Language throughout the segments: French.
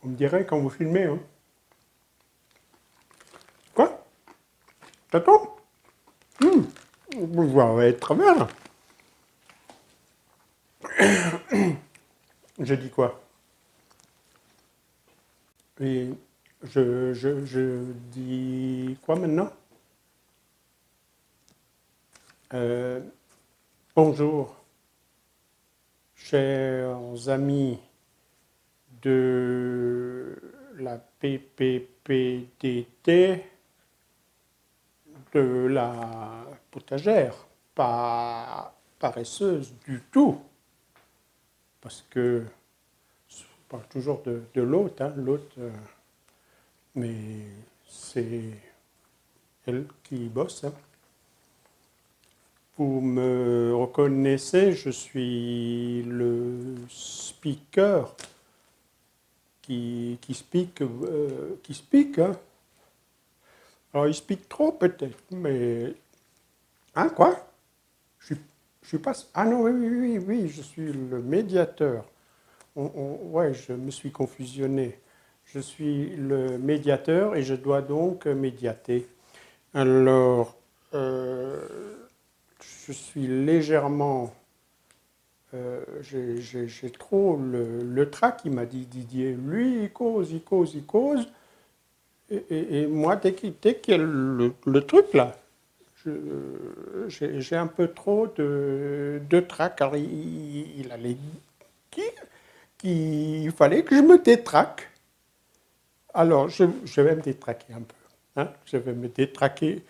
Vous me direz quand vous filmez, hein. Quoi? T'attends? Vous allez être très bien, là. Je dis quoi? Et je dis quoi maintenant? Euh, Bonjour, chers amis de la PPPDT de la potagère, pas paresseuse du tout, parce que je parle toujours de l'hôte, hein, l'hôte, mais c'est elle qui bosse, hein. Vous me reconnaissez, je suis le speaker qui speak, hein. Alors, il speak trop peut-être, mais... Hein, quoi? je, je suis pas... Ah non, oui, oui, oui, oui, je suis le médiateur. Ouais, je me suis confusionné. Je suis le médiateur et je dois donc médiater. Alors, je suis légèrement... j'ai trop le trac, il m'a dit Didier. Lui, il cause, il cause, il cause. Et moi, dès qu'il y a le truc là, j'ai un peu trop de trac. Alors, il allait dire qu'il fallait que je me détraque. Alors, je vais me détraquer un peu, hein. Je vais me détraquer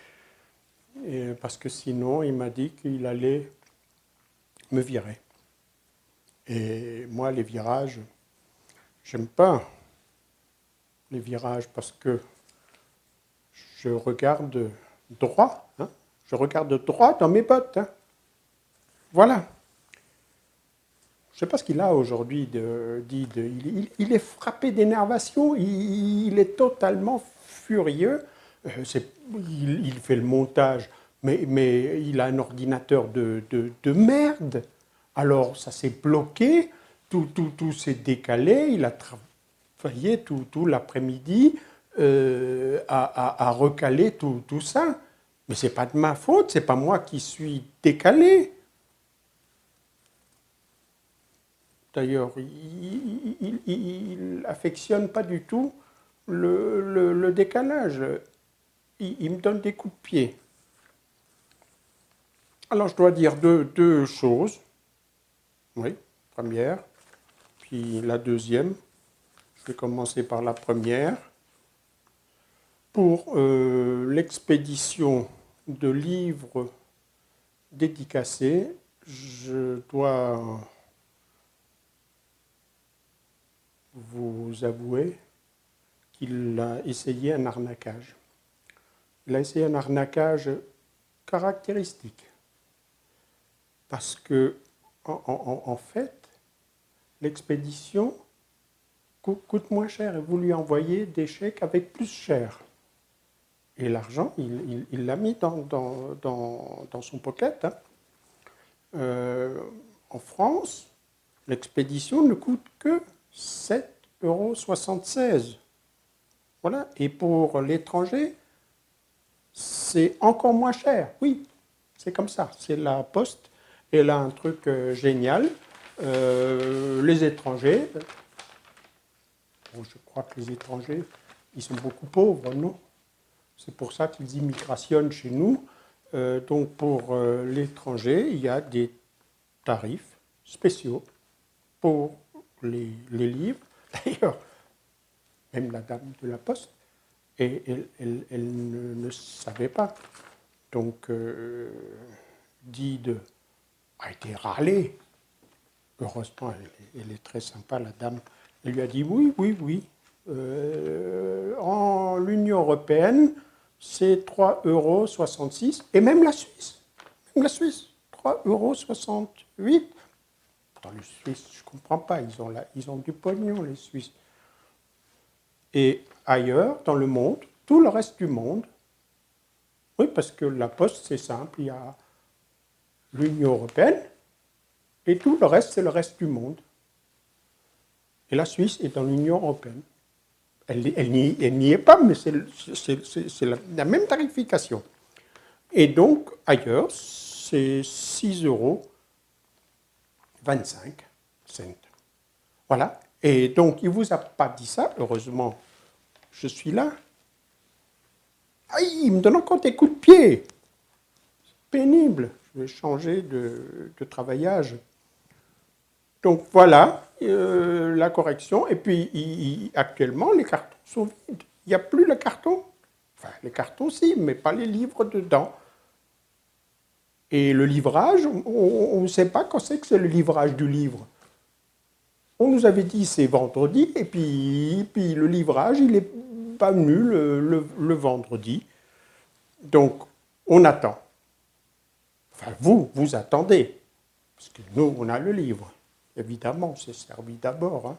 parce que sinon, il m'a dit qu'il allait me virer. Et moi, les virages, j'aime pas les virages parce que je regarde droit, hein. Je regarde droit dans mes bottes, hein. Voilà. Je ne sais pas ce qu'il a aujourd'hui, il est frappé d'énervation, il est totalement furieux. Il fait le montage, mais il a un ordinateur de merde. Alors ça s'est bloqué, tout s'est décalé, il a travaillé tout l'après-midi à recaler tout ça. Mais ce n'est pas de ma faute, c'est pas moi qui suis décalé. D'ailleurs, il affectionne pas du tout le décalage. Il me donne des coups de pied. Alors, je dois dire deux choses. Oui, première. Puis la deuxième. Je vais commencer par la première. Pour l'expédition de livres dédicacés, je dois vous avouer qu'il a essayé un arnaquage. Il a essayé un arnaquage caractéristique. Parce que, en fait, l'expédition coûte moins cher et vous lui envoyez des chèques avec plus cher. Et l'argent, il l'a mis dans son pocket, hein. En France, l'expédition ne coûte que 7,76 €. Voilà. Et pour l'étranger, c'est encore moins cher. Oui, c'est comme ça. C'est la Poste. Elle a un truc génial. Les étrangers, bon, je crois que les étrangers, ils sont beaucoup pauvres, non? C'est pour ça qu'ils immigrationnent chez nous. Donc pour l'étranger, il y a des tarifs spéciaux pour les livres. D'ailleurs, même la dame de la Poste, et elle ne savait pas. Donc, Dide a été râlée. Heureusement, elle est très sympa, la dame. Elle lui a dit oui, oui, oui. En l'Union européenne, c'est 3,66 €. Et même la Suisse. Même la Suisse, 3,68 €. Dans les Suisses, je ne comprends pas. Ils ont du pognon, les Suisses. Et ailleurs, dans le monde, tout le reste du monde, oui, parce que la Poste, c'est simple, il y a l'Union européenne, et tout le reste, c'est le reste du monde. Et la Suisse est dans l'Union européenne. Elle n'y est pas, mais c'est la même tarification. Et donc, ailleurs, c'est 6,25 €. Voilà. Et donc, il ne vous a pas dit ça, heureusement, je suis là. Aïe, il me donne encore des coups de pied. Pénible. Je vais changer de travaillage. Donc voilà la correction. Et puis actuellement, les cartons sont vides. Il n'y a plus le carton. Enfin, les cartons si, mais pas les livres dedans. Et le livrage, on ne sait pas quand c'est que c'est le livrage du livre. On nous avait dit c'est vendredi, et puis le livrage, il n'est pas venu le vendredi. Donc, on attend. Enfin, vous attendez. Parce que nous, on a le livre. Évidemment, c'est servi d'abord. Hein.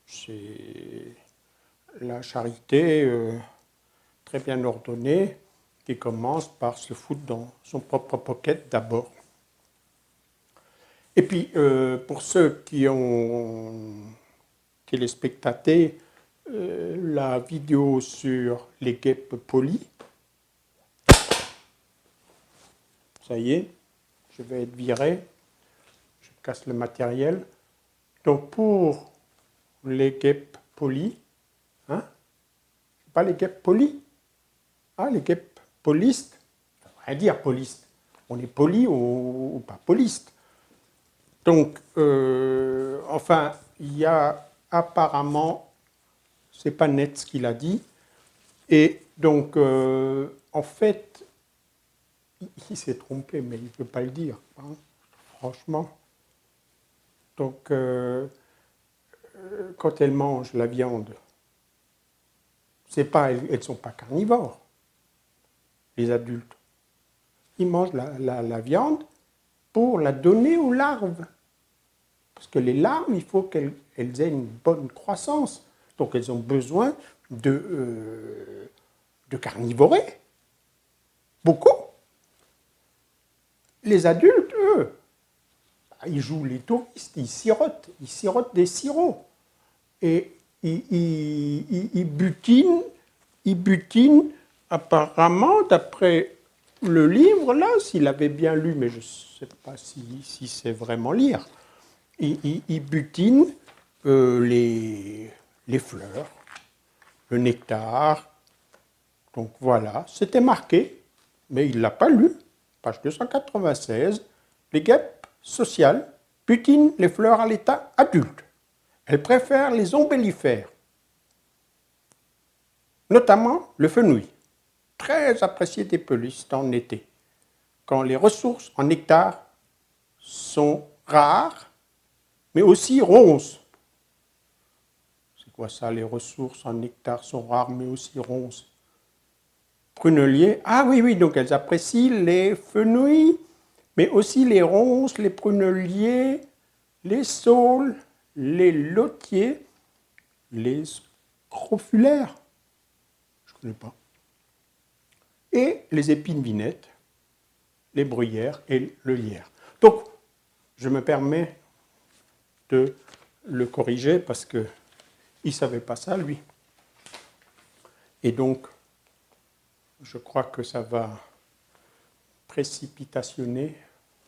C'est la charité très bien ordonnée qui commence par se foutre dans son propre pocket d'abord. Et puis, pour ceux qui ont téléspectaté la vidéo sur les guêpes polies, ça y est, je vais être viré, je casse le matériel. Donc, pour les guêpes polies, hein, pas les guêpes polies, ah, les guêpes polistes, ça veut rien dire poliste, on est poli ou pas poliste. Donc, enfin, il y a apparemment, c'est pas net ce qu'il a dit, et donc, en fait, il s'est trompé, mais il ne peut pas le dire, hein, franchement. Donc, quand elles mangent la viande, c'est pas, elles ne sont pas carnivores, les adultes. Ils mangent la viande pour la donner aux larves. Parce que les larves, il faut qu'elles aient une bonne croissance. Donc elles ont besoin de carnivorer. Beaucoup. Les adultes, eux, ils jouent les touristes, ils sirotent des sirops. Et ils butinent apparemment, d'après le livre, là, s'il avait bien lu, mais je ne sais pas si c'est vraiment lire, il butine les fleurs, le nectar. Donc voilà, c'était marqué, mais il ne l'a pas lu. Page 296, les guêpes sociales butinent les fleurs à l'état adulte. Elles préfèrent les ombellifères, notamment le fenouil, très apprécié des pelistes en été, quand les ressources en nectar sont rares, mais aussi ronces. C'est quoi ça, les ressources en nectar sont rares, mais aussi ronces? Pruneliers, ah oui, donc elles apprécient les fenouils, mais aussi les ronces, les pruneliers, les saules, les lotiers, les scrofulaires, je ne connais pas, et les épines vinettes, les bruyères et le lierre. Donc, je me permets de le corriger parce qu'il ne savait pas ça, lui. Et donc, je crois que ça va précipitationner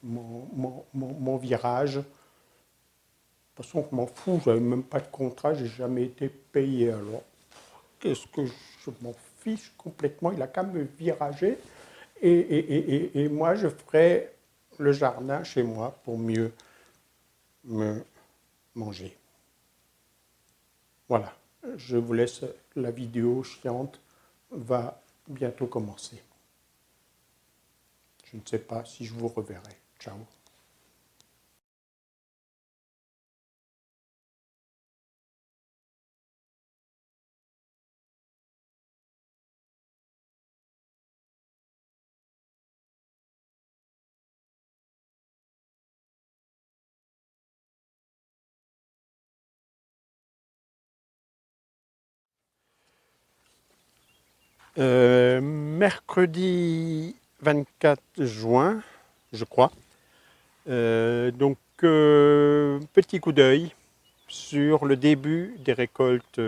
mon virage. De toute façon, je m'en fous, je n'avais même pas de contrat, je n'ai jamais été payé. Alors, qu'est-ce que je m'en fiche complètement, il n'a qu'à me virager. Et moi, je ferai le jardin chez moi pour mieux me manger. Voilà, je vous laisse, la vidéo chiante va bientôt commencer. Je ne sais pas si je vous reverrai. Ciao. Mercredi 24 juin, je crois. Donc, petit coup d'œil. sur le début des récoltes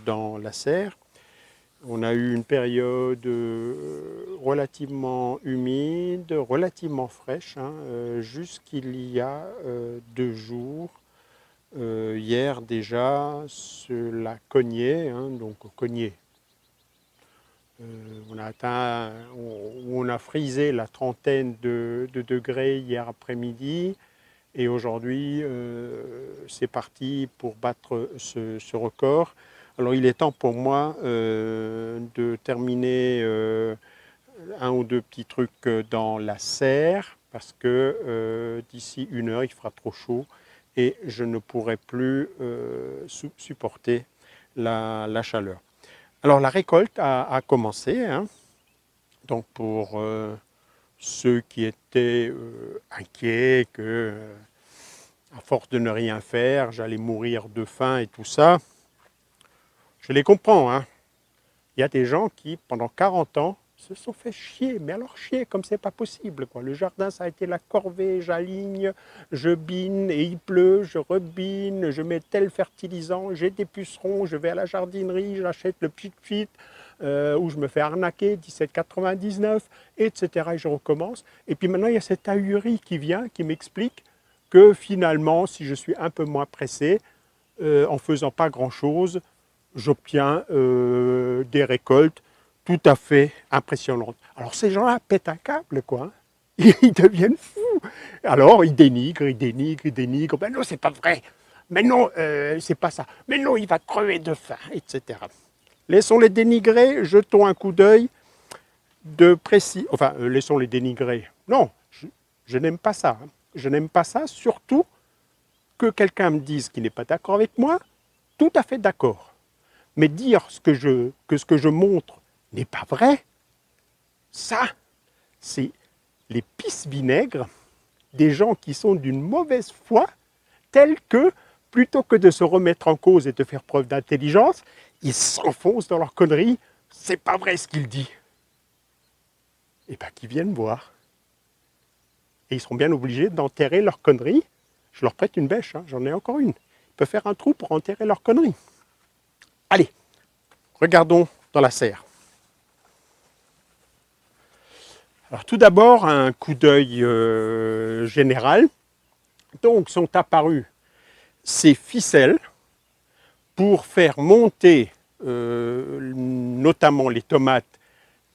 dans la serre. On a eu une période relativement humide, relativement fraîche, hein, jusqu'il y a 2 jours. Hier déjà, cela cognait, hein, donc cognait. On a atteint, on a frisé la trentaine de degrés hier après-midi. Et aujourd'hui, c'est parti pour battre ce record. Alors il est temps pour moi de terminer un ou deux petits trucs dans la serre, parce que d'ici 1 heure, il fera trop chaud et je ne pourrai plus supporter la chaleur. Alors la récolte a commencé, hein. Donc pour ceux qui étaient inquiets que à force de ne rien faire, j'allais mourir de faim et tout ça. Je les comprends, hein. Il y a des gens qui, pendant 40 ans, se sont fait chier, mais alors chier comme c'est pas possible, quoi. Le jardin, ça a été la corvée, j'aligne, je bine et il pleut, je rebine, je mets tel fertilisant, j'ai des pucerons, je vais à la jardinerie, j'achète le pit-fit, où je me fais arnaquer, 17,99, etc. Et je recommence. Et puis maintenant, il y a cette ahurie qui vient, qui m'explique que finalement, si je suis un peu moins pressé, en faisant pas grand-chose, j'obtiens des récoltes tout à fait impressionnantes. Alors ces gens-là pètent un câble, quoi. Ils deviennent fous. Alors ils dénigrent, ils dénigrent, ils dénigrent. Ben non, c'est pas vrai. Mais non, c'est pas ça. Mais non, il va crever de faim, etc. Laissons-les dénigrer, jetons un coup d'œil de précis. Enfin, laissons-les dénigrer. Non, je n'aime pas ça. Hein. Je n'aime pas ça, surtout que quelqu'un me dise qu'il n'est pas d'accord avec moi, tout à fait d'accord. Mais dire que ce que je montre n'est pas vrai, ça, c'est les pisse-vinaigres des gens qui sont d'une mauvaise foi, tels que, plutôt que de se remettre en cause et de faire preuve d'intelligence, ils s'enfoncent dans leurs conneries. C'est pas vrai ce qu'il dit. Et bien, qu'ils viennent voir. Et ils seront bien obligés d'enterrer leurs conneries. Je leur prête une bêche, hein, j'en ai encore une. Ils peuvent faire un trou pour enterrer leurs conneries. Allez, regardons dans la serre. Alors tout d'abord, un coup d'œil général. Donc sont apparues ces ficelles pour faire monter notamment les tomates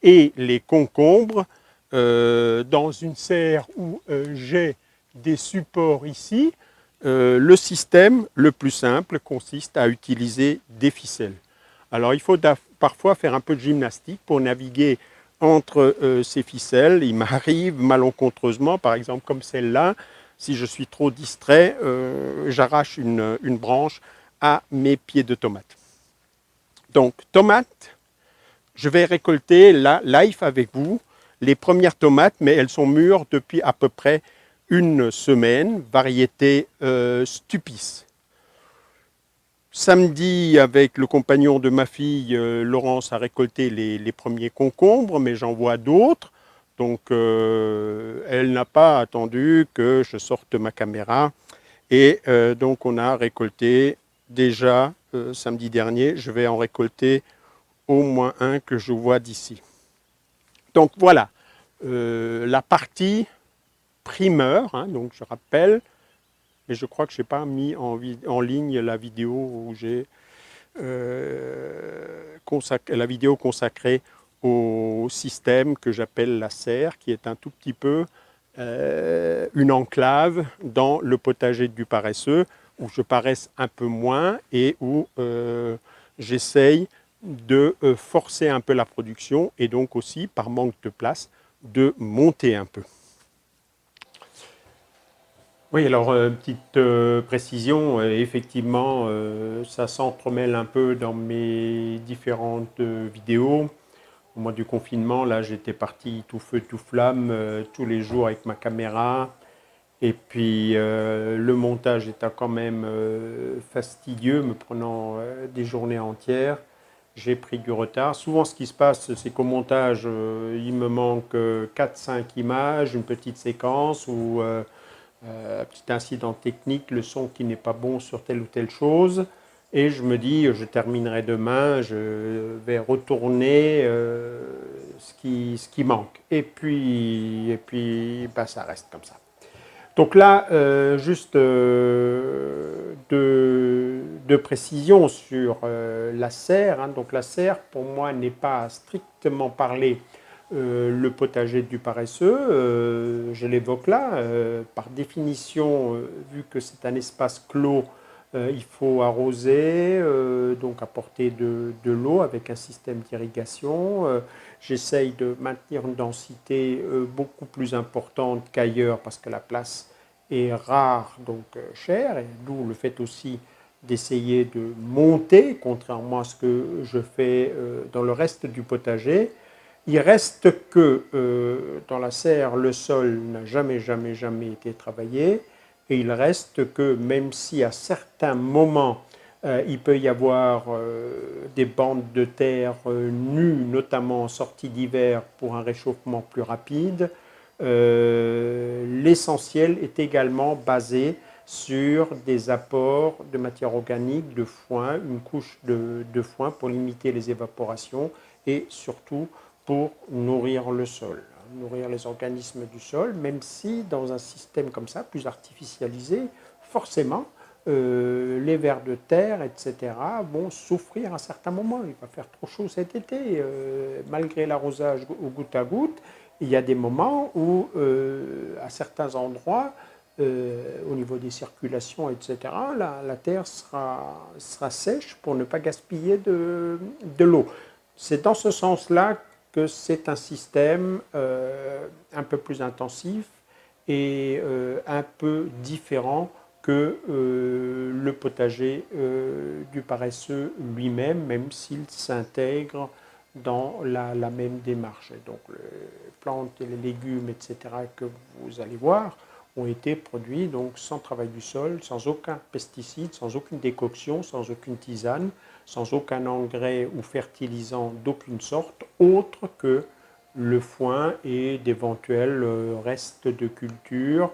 et les concombres dans une serre où j'ai des supports ici. Le système le plus simple consiste à utiliser des ficelles. Alors il faut parfois faire un peu de gymnastique pour naviguer entre ces ficelles. Il m'arrive malencontreusement, par exemple comme celle-là, si je suis trop distrait, j'arrache une branche à mes pieds de tomates. Donc tomates, je vais récolter là, live avec vous, les premières tomates, mais elles sont mûres depuis à peu près 1 semaine, variété Stupis. Samedi, avec le compagnon de ma fille, Laurence a récolté les premiers concombres, mais j'en vois d'autres. Donc, elle n'a pas attendu que je sorte ma caméra. Et donc, on a récolté déjà samedi dernier. Je vais en récolter au moins un que je vois d'ici. Donc, voilà la partie primeur. Hein, donc, je rappelle. Et je crois que je n'ai pas mis en ligne la vidéo où j'ai la vidéo consacrée au système que j'appelle la serre, qui est un tout petit peu une enclave dans le potager du paresseux, où je paraisse un peu moins et où j'essaye de forcer un peu la production et donc aussi, par manque de place, de monter un peu. Oui, alors petite précision, effectivement, ça s'entremêle un peu dans mes différentes vidéos. Au mois du confinement, là, j'étais parti tout feu, tout flamme, tous les jours avec ma caméra. Et puis, le montage étant quand même fastidieux, me prenant des journées entières, j'ai pris du retard. Souvent, ce qui se passe, c'est qu'au montage, il me manque 4-5 images, une petite séquence où Petit incident technique, le son qui n'est pas bon sur telle ou telle chose. Et je me dis, je terminerai demain, je vais retourner ce qui manque. Et puis bah, ça reste comme ça. Donc là, juste de précision sur la serre. Hein. Donc la serre, pour moi, n'est pas strictement parlé le potager du paresseux. Je l'évoque là. Par définition, vu que c'est un espace clos, il faut arroser, donc apporter de l'eau avec un système d'irrigation. J'essaye de maintenir une densité beaucoup plus importante qu'ailleurs parce que la place est rare, donc chère, et d'où le fait aussi d'essayer de monter, contrairement à ce que je fais dans le reste du potager. Il reste que dans la serre, le sol n'a jamais été travaillé, et il reste que même si à certains moments, il peut y avoir des bandes de terre nues, notamment en sortie d'hiver pour un réchauffement plus rapide, l'essentiel est également basé sur des apports de matière organique, de foin, une couche de foin pour limiter les évaporations et surtout pour nourrir le sol, nourrir les organismes du sol, même si dans un système comme ça, plus artificialisé, forcément, les vers de terre, etc., vont souffrir à certains moments. Il va faire trop chaud cet été, malgré l'arrosage au goutte à goutte. Il y a des moments où, à certains endroits, au niveau des circulations, etc., la terre sera sèche pour ne pas gaspiller de l'eau. C'est dans ce sens-là que c'est un système un peu plus intensif et un peu différent que le potager du paresseux lui-même, même s'il s'intègre dans la même démarche. Et donc les plantes et les légumes, etc., que vous allez voir, ont été produits donc sans travail du sol, sans aucun pesticide, sans aucune décoction, sans aucune tisane, sans aucun engrais ou fertilisant d'aucune sorte, autre que le foin et d'éventuels restes de culture,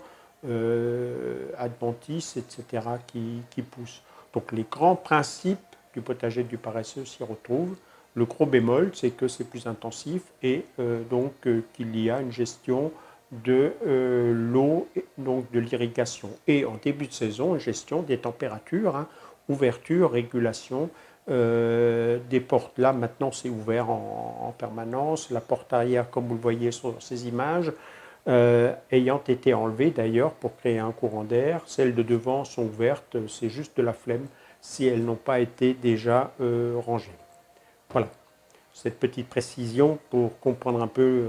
adventices, etc., qui poussent. Donc les grands principes du potager du paresseux s'y retrouvent. Le gros bémol, c'est que c'est plus intensif et donc qu'il y a une gestion de l'eau, donc de l'irrigation. Et en début de saison, une gestion des températures, hein, ouverture, régulation des portes. Là, maintenant, c'est ouvert en permanence. La porte arrière, comme vous le voyez sur ces images, ayant été enlevée d'ailleurs pour créer un courant d'air. Celles de devant sont ouvertes, c'est juste de la flemme si elles n'ont pas été déjà rangées. Voilà, cette petite précision pour comprendre un peu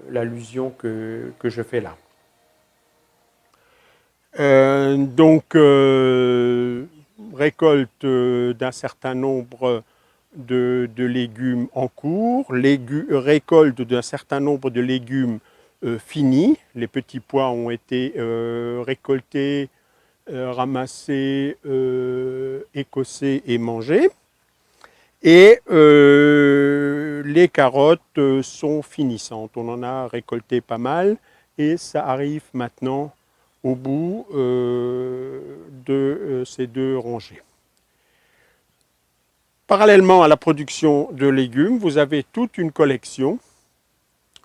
l'allusion que je fais là. Donc, récolte d'un certain nombre de légumes en cours, récolte d'un certain nombre de légumes finis. Les petits pois ont été récoltés, ramassés, écossés et mangés. Et les carottes sont finissantes. On en a récolté pas mal et ça arrive maintenant au bout de ces deux rangées. Parallèlement à la production de légumes, vous avez toute une collection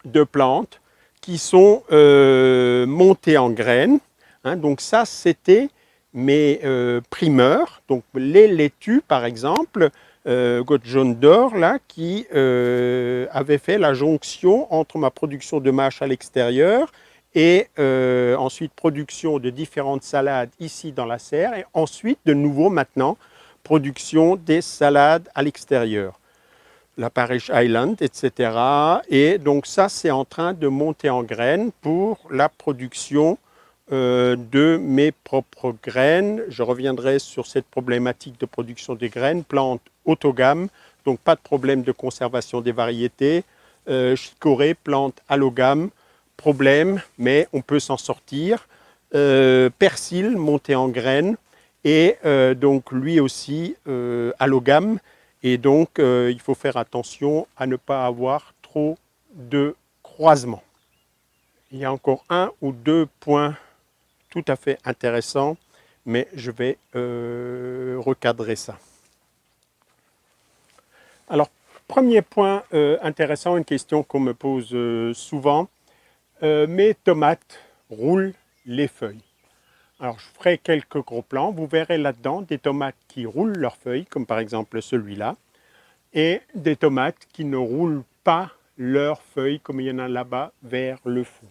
de plantes qui sont montées en graines. Hein, donc ça, c'était mes primeurs. Donc les laitues, par exemple, Goutte jaune d'or, là, qui avait fait la jonction entre ma production de mâche à l'extérieur et ensuite production de différentes salades ici dans la serre et ensuite de nouveau maintenant production des salades à l'extérieur. La Parish Island, etc. Et donc ça, c'est en train de monter en graines pour la production de mes propres graines. Je reviendrai sur cette problématique de production des graines, plantes autogames, donc pas de problème de conservation des variétés. Chicorée, plante allogame, problème, mais on peut s'en sortir. Persil, monté en graines, et donc lui aussi allogame, et donc il faut faire attention à ne pas avoir trop de croisements. Il y a encore un ou deux points tout à fait intéressant, mais je vais recadrer ça. Alors, premier point intéressant, une question qu'on me pose souvent. Mes tomates roulent les feuilles. Alors, je ferai quelques gros plans. Vous verrez là-dedans des tomates qui roulent leurs feuilles, comme par exemple celui-là, et des tomates qui ne roulent pas leurs feuilles, comme il y en a là-bas, vers le fond.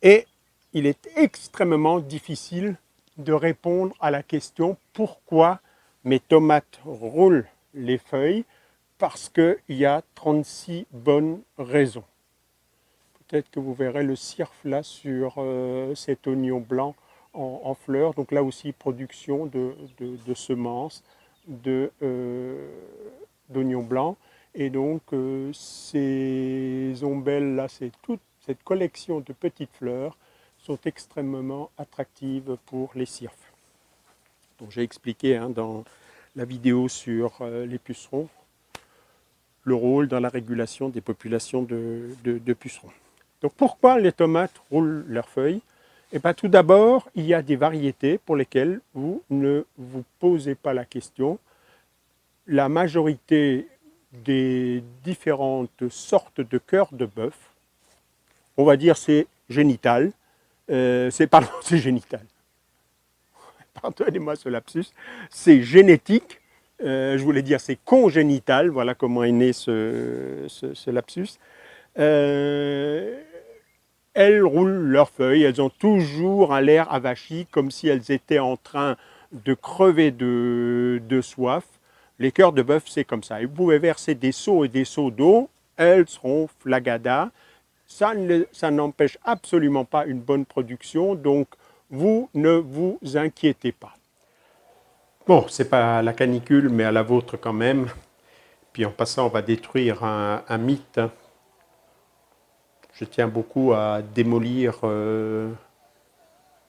Et il est extrêmement difficile de répondre à la question pourquoi mes tomates roulent les feuilles, parce qu'il y a 36 bonnes raisons. Peut-être que vous verrez le cirque là sur cet oignon blanc en fleurs. Donc là aussi, production de semences d'oignons blancs. Et donc ces ombelles là, c'est toute cette collection de petites fleurs sont extrêmement attractives pour les cirques. Donc j'ai expliqué dans la vidéo sur les pucerons le rôle dans la régulation des populations de pucerons. Donc pourquoi les tomates roulent leurs feuilles? Eh bien, tout d'abord, il y a des variétés pour lesquelles vous ne vous posez pas la question. La majorité des différentes sortes de cœur de bœuf, on va dire c'est génital, c'est génital. Pardonnez-moi ce lapsus, c'est génétique. Je voulais dire c'est congénital, voilà comment est né ce lapsus. Elles roulent leurs feuilles, elles ont toujours un l'air avachi, comme si elles étaient en train de crever de soif. Les cœurs de bœuf, c'est comme ça. Et vous pouvez verser des seaux et des seaux d'eau, elles seront flagadas. Ça n'empêche absolument pas une bonne production, donc vous ne vous inquiétez pas. Bon, c'est pas la canicule, mais à la vôtre quand même. Puis en passant, on va détruire un mythe. Je tiens beaucoup à démolir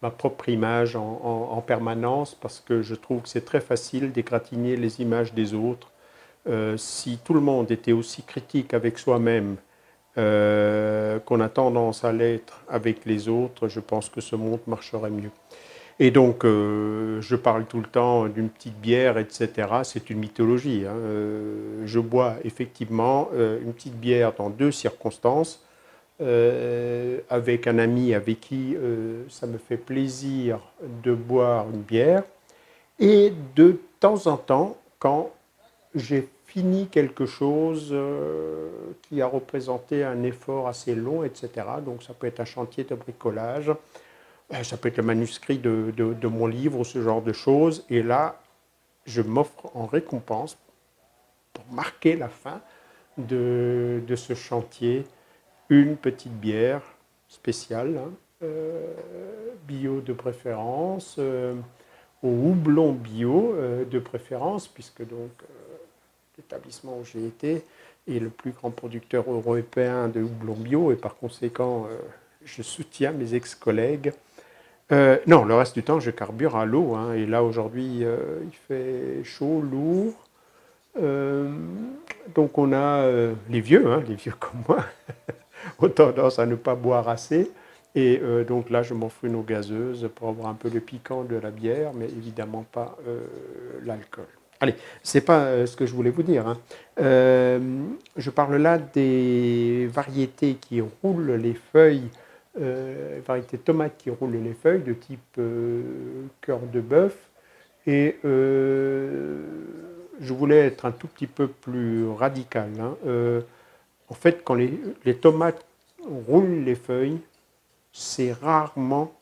ma propre image en permanence parce que je trouve que c'est très facile d'égratigner les images des autres. Si tout le monde était aussi critique avec soi-même qu'on a tendance à l'être avec les autres, je pense que ce monde marcherait mieux. Et donc, je parle tout le temps d'une petite bière, etc. C'est une mythologie. Je bois effectivement une petite bière dans 2 circonstances. Avec un ami avec qui ça me fait plaisir de boire une bière. Et de temps en temps, quand j'ai fini quelque chose qui a représenté un effort assez long, etc. Donc ça peut être un chantier de bricolage, ça peut être le manuscrit de mon livre ou ce genre de choses. Et là, je m'offre en récompense, pour marquer la fin de ce chantier, une petite bière spéciale, bio de préférence, au houblon bio de préférence, puisque donc l'établissement où j'ai été est le plus grand producteur européen de houblon bio, et par conséquent, je soutiens mes ex-collègues. Non, le reste du temps, je carbure à l'eau, et là aujourd'hui, il fait chaud, lourd. Donc on a les vieux comme moi, ont tendance à ne pas boire assez. Et donc là, je m'offre une eau gazeuse pour avoir un peu le piquant de la bière, mais évidemment pas l'alcool. Allez, c'est pas ce que je voulais vous dire. Je parle là des variétés qui roulent les feuilles, variétés de tomates qui roulent les feuilles de type cœur de bœuf. Et je voulais être un tout petit peu plus radical. En fait, quand les tomates roulent les feuilles, c'est rarement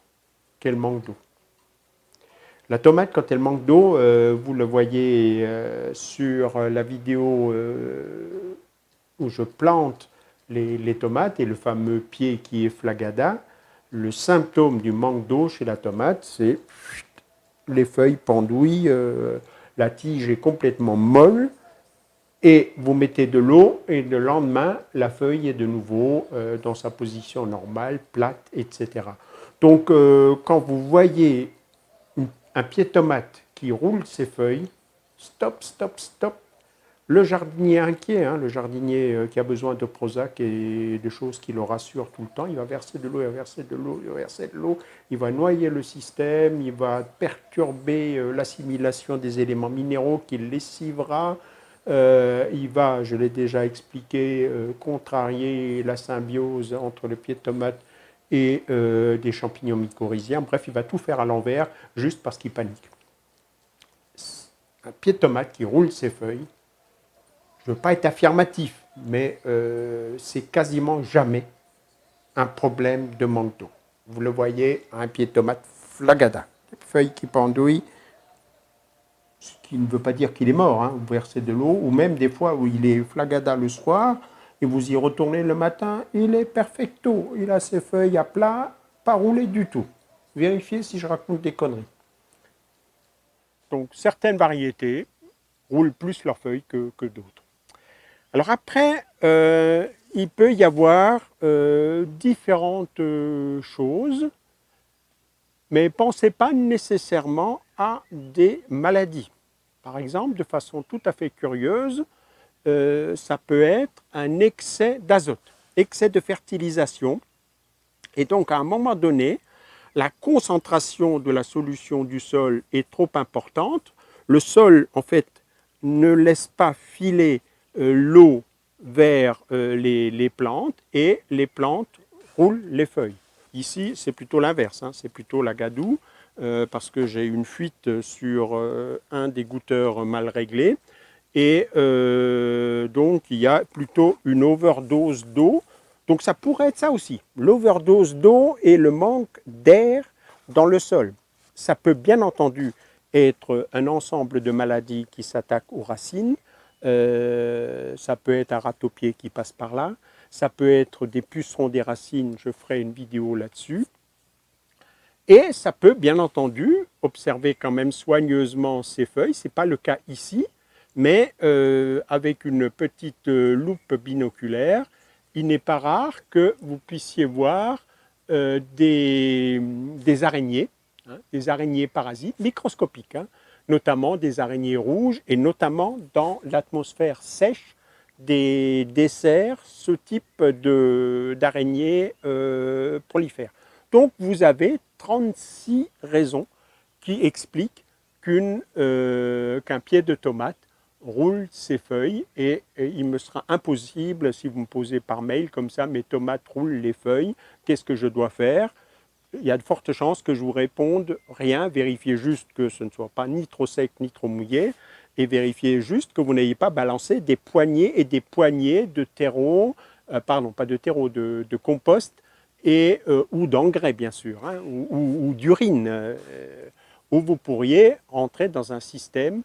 qu'elles manquent d'eau. La tomate, quand elle manque d'eau, vous le voyez sur la vidéo où je plante les tomates et le fameux pied qui est flagada. Le symptôme du manque d'eau chez la tomate, c'est les feuilles pendouillent, la tige est complètement molle, et vous mettez de l'eau, et le lendemain, la feuille est de nouveau dans sa position normale, plate, etc. Donc, quand vous voyez un pied de tomate qui roule ses feuilles, stop, stop, stop. Le jardinier inquiet, le jardinier qui a besoin de Prozac et de choses qui le rassurent tout le temps, il va verser de l'eau, il va verser de l'eau, il va verser de l'eau, il va noyer le système, il va perturber l'assimilation des éléments minéraux qu'il lessivera, il va, je l'ai déjà expliqué, contrarier la symbiose entre le pied de tomate et des champignons mycorhiziens. Bref, il va tout faire à l'envers juste parce qu'il panique. Un pied de tomate qui roule ses feuilles, je ne veux pas être affirmatif, mais c'est quasiment jamais un problème de manque d'eau. Vous le voyez, un pied de tomate flagada, feuilles qui pendouillent, ce qui ne veut pas dire qu'il est mort, vous versez de l'eau, ou même des fois où il est flagada le soir, et vous y retournez le matin, il est perfecto, il a ses feuilles à plat, pas roulé du tout. Vérifiez si je raconte des conneries. Donc certaines variétés roulent plus leurs feuilles que d'autres. Alors après, il peut y avoir différentes choses, mais ne pensez pas nécessairement à des maladies. Par exemple, de façon tout à fait curieuse, ça peut être un excès d'azote, excès de fertilisation. Et donc, à un moment donné, la concentration de la solution du sol est trop importante. Le sol, en fait, ne laisse pas filer l'eau vers les plantes et les plantes roulent les feuilles. Ici, c'est plutôt l'inverse, c'est plutôt la gadoue parce que j'ai une fuite sur un des goutteurs mal réglé et donc il y a plutôt une overdose d'eau. Donc ça pourrait être ça aussi, l'overdose d'eau et le manque d'air dans le sol. Ça peut bien entendu être un ensemble de maladies qui s'attaquent aux racines, ça peut être un ratopier qui passe par là, ça peut être des pucerons des racines, je ferai une vidéo là-dessus. Et ça peut bien entendu observer quand même soigneusement ces feuilles, ce n'est pas le cas ici, mais avec une petite loupe binoculaire, il n'est pas rare que vous puissiez voir des araignées, des araignées parasites microscopiques, notamment des araignées rouges et notamment dans l'atmosphère sèche des desserts, ce type d'araignées prolifèrent. Donc vous avez 36 raisons qui expliquent qu'un pied de tomate roule ses feuilles et il me sera impossible, si vous me posez par mail comme ça, mes tomates roulent les feuilles, qu'est-ce que je dois faire? Il y a de fortes chances que je vous réponde rien, vérifiez juste que ce ne soit pas ni trop sec ni trop mouillé et vérifiez juste que vous n'ayez pas balancé des poignées et des poignées de terreau, pardon, pas de terreau, de compost et, ou d'engrais bien sûr, ou d'urine, où vous pourriez entrer dans un système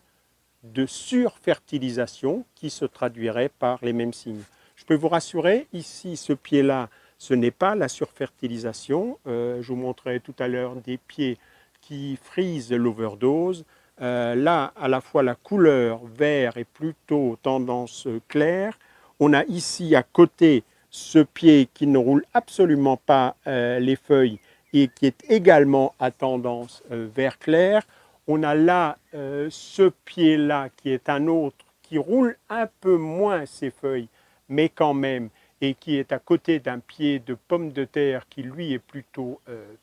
de surfertilisation qui se traduirait par les mêmes signes. Je peux vous rassurer, ici, ce pied-là, ce n'est pas la surfertilisation. Je vous montrerai tout à l'heure des pieds qui frisent l'overdose. Là, à la fois la couleur vert est plutôt tendance claire. On a ici à côté ce pied qui ne roule absolument pas les feuilles et qui est également à tendance vert clair. On a là ce pied-là qui est un autre qui roule un peu moins ses feuilles, mais quand même, et qui est à côté d'un pied de pomme de terre qui lui est plutôt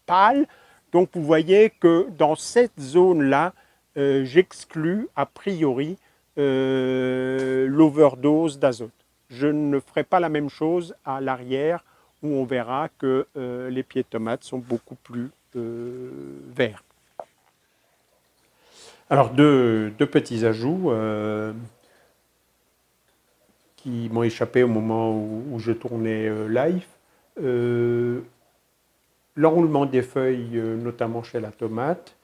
pâle. Donc vous voyez que dans cette zone-là, j'exclus a priori l'overdose d'azote. Je ne ferai pas la même chose à l'arrière où on verra que les pieds de tomates sont beaucoup plus verts. Alors deux petits ajouts qui m'ont échappé au moment où je tournais live. L'enroulement des feuilles, notamment chez la tomate,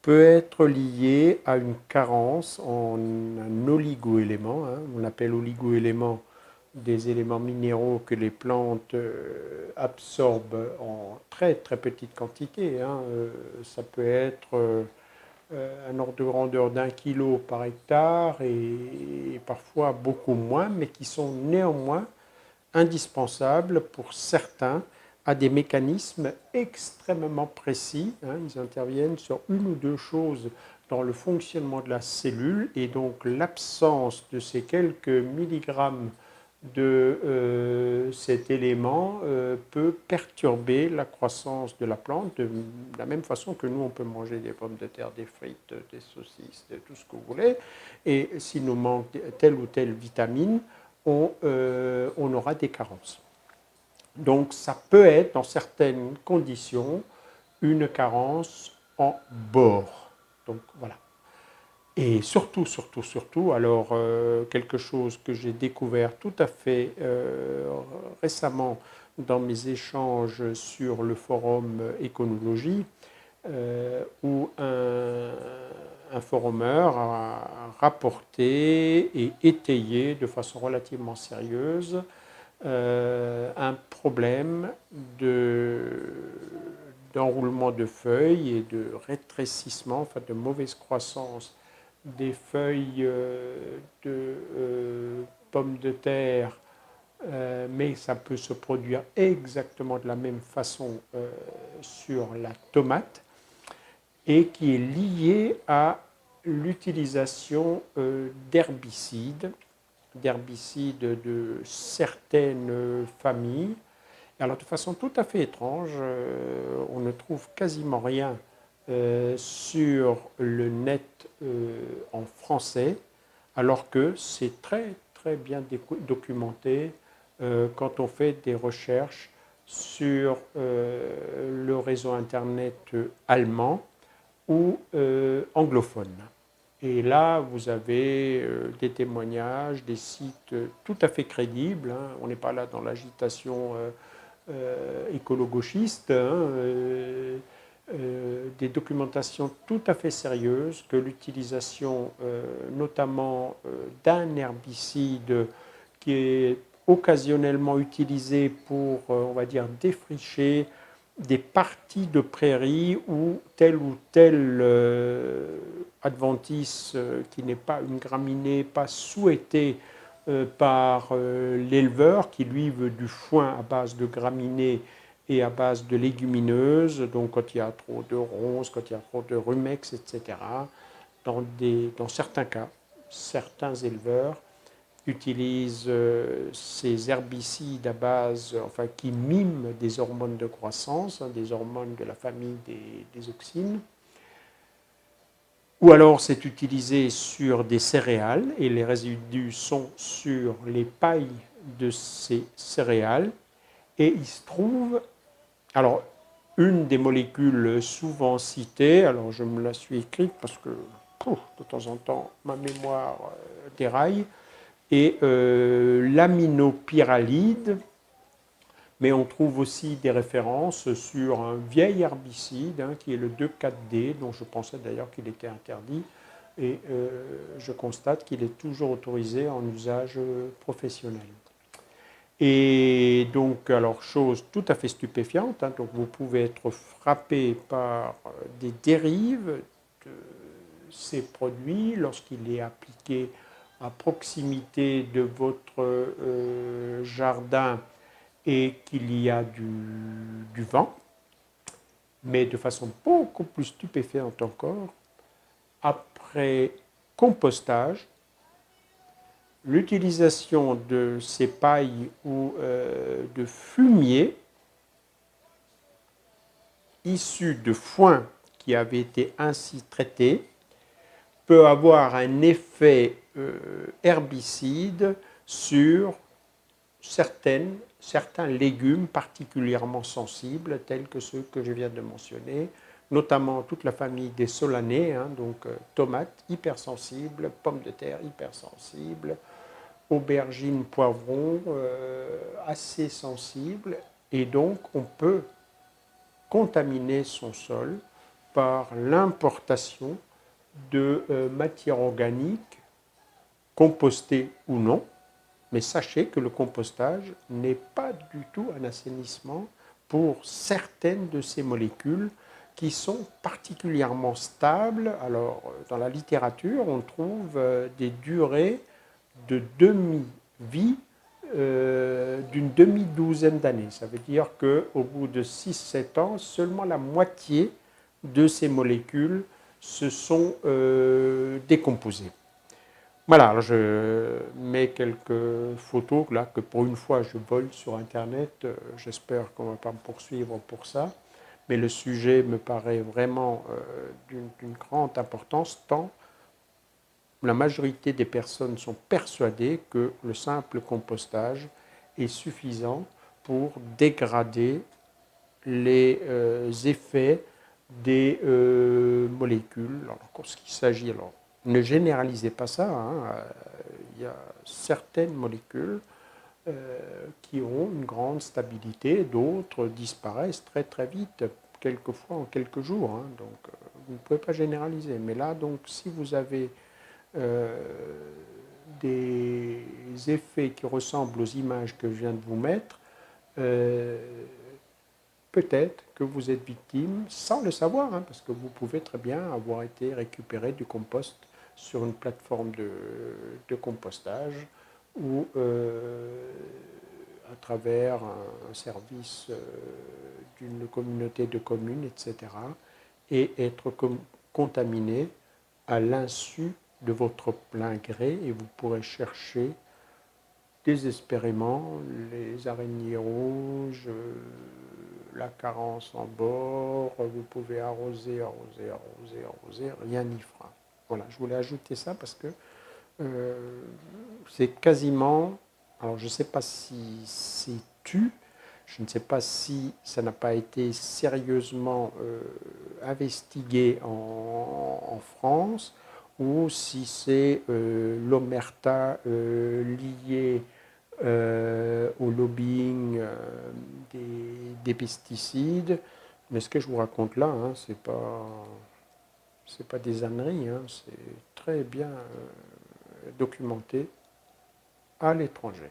peut être lié à une carence en un oligo-élément. On appelle oligo-élément des éléments minéraux que les plantes absorbent en très très petite quantité. Ça peut être un ordre de grandeur d'1 kilo par hectare et parfois beaucoup moins, mais qui sont néanmoins indispensables pour certains à des mécanismes extrêmement précis. Ils interviennent sur une ou deux choses dans le fonctionnement de la cellule, et donc l'absence de ces quelques milligrammes de cet élément peut perturber la croissance de la plante de la même façon que nous on peut manger des pommes de terre, des frites, des saucisses, de tout ce que vous voulez, et s'il nous manque telle ou telle vitamine, on aura des carences. Donc ça peut être dans certaines conditions une carence en bore. Donc voilà. Et surtout, surtout, surtout, alors quelque chose que j'ai découvert tout à fait récemment dans mes échanges sur le forum Éconologie, où un forumeur a rapporté et étayé de façon relativement sérieuse un problème d'enroulement de feuilles et de rétrécissement, enfin de mauvaise croissance des feuilles de pommes de terre, mais ça peut se produire exactement de la même façon sur la tomate, et qui est lié à l'utilisation d'herbicides de certaines familles. Alors de façon tout à fait étrange, on ne trouve quasiment rien sur le net en français, alors que c'est très très bien documenté quand on fait des recherches sur le réseau internet allemand ou anglophone. Et là, vous avez des témoignages, des sites tout à fait crédibles. Hein. On n'est pas là dans l'agitation écolo-gauchiste. Hein, des documentations tout à fait sérieuses que l'utilisation notamment d'un herbicide qui est occasionnellement utilisé pour, on va dire, défricher des parties de prairies où ou tel adventice qui n'est pas une graminée, pas souhaitée par l'éleveur qui lui veut du foin à base de graminées et à base de légumineuses, donc quand il y a trop de ronces, quand il y a trop de rumex, etc. Dans certains cas, certains éleveurs utilisent ces herbicides à base, enfin qui miment des hormones de croissance, hein, des hormones de la famille des auxines. Ou alors c'est utilisé sur des céréales et les résidus sont sur les pailles de ces céréales. Et il se trouve, alors une des molécules souvent citées, alors je me la suis écrite parce que de temps en temps ma mémoire déraille, et l'aminopyralide, mais on trouve aussi des références sur un vieil herbicide hein, qui est le 2,4-D, dont je pensais d'ailleurs qu'il était interdit, et je constate qu'il est toujours autorisé en usage professionnel. Et donc, alors, chose tout à fait stupéfiante, hein, donc vous pouvez être frappé par des dérives de ces produits lorsqu'il est appliqué à proximité de votre jardin et qu'il y a du vent, mais de façon beaucoup plus stupéfiante encore, après compostage, l'utilisation de ces pailles ou de fumier issus de foin qui avait été ainsi traité peut avoir un effet herbicide sur certains légumes particulièrement sensibles, tels que ceux que je viens de mentionner, notamment toute la famille des solanés, hein, donc tomates hypersensibles, pommes de terre hypersensibles, aubergines, poivrons assez sensibles, et donc on peut contaminer son sol par l'importation de matières organiques, compostées ou non. Mais sachez que le compostage n'est pas du tout un assainissement pour certaines de ces molécules qui sont particulièrement stables. Alors, dans la littérature, on trouve des durées de demi-vie d'une demi-douzaine d'années. Ça veut dire qu'au bout de 6-7 ans, seulement la moitié de ces molécules se sont décomposés. Voilà, alors je mets quelques photos là que pour une fois je vole sur Internet. J'espère qu'on ne va pas me poursuivre pour ça. Mais le sujet me paraît vraiment d'une grande importance, tant la majorité des personnes sont persuadées que le simple compostage est suffisant pour dégrader les effets des molécules. Alors, lorsqu'il s'agit, alors, ne généralisez pas ça, hein, il y a certaines molécules qui ont une grande stabilité, d'autres disparaissent très très vite, quelquefois en quelques jours, hein, donc vous ne pouvez pas généraliser. Mais là, donc, si vous avez des effets qui ressemblent aux images que je viens de vous mettre, peut-être que vous êtes victime sans le savoir, hein, parce que vous pouvez très bien avoir été récupéré du compost sur une plateforme de compostage ou à travers un service d'une communauté de communes, etc., et être contaminé à l'insu de votre plein gré, et vous pourrez chercher désespérément les araignées rouges, la carence en bord, vous pouvez arroser, arroser, arroser, arroser, rien n'y fera. Voilà, je voulais ajouter ça parce que c'est quasiment, alors je ne sais pas si c'est tu, je ne sais pas si ça n'a pas été sérieusement investigué en France, ou si c'est l'omerta liée au lobbying des pesticides. Mais ce que je vous raconte là, hein, c'est pas des âneries, hein, c'est très bien documenté à l'étranger.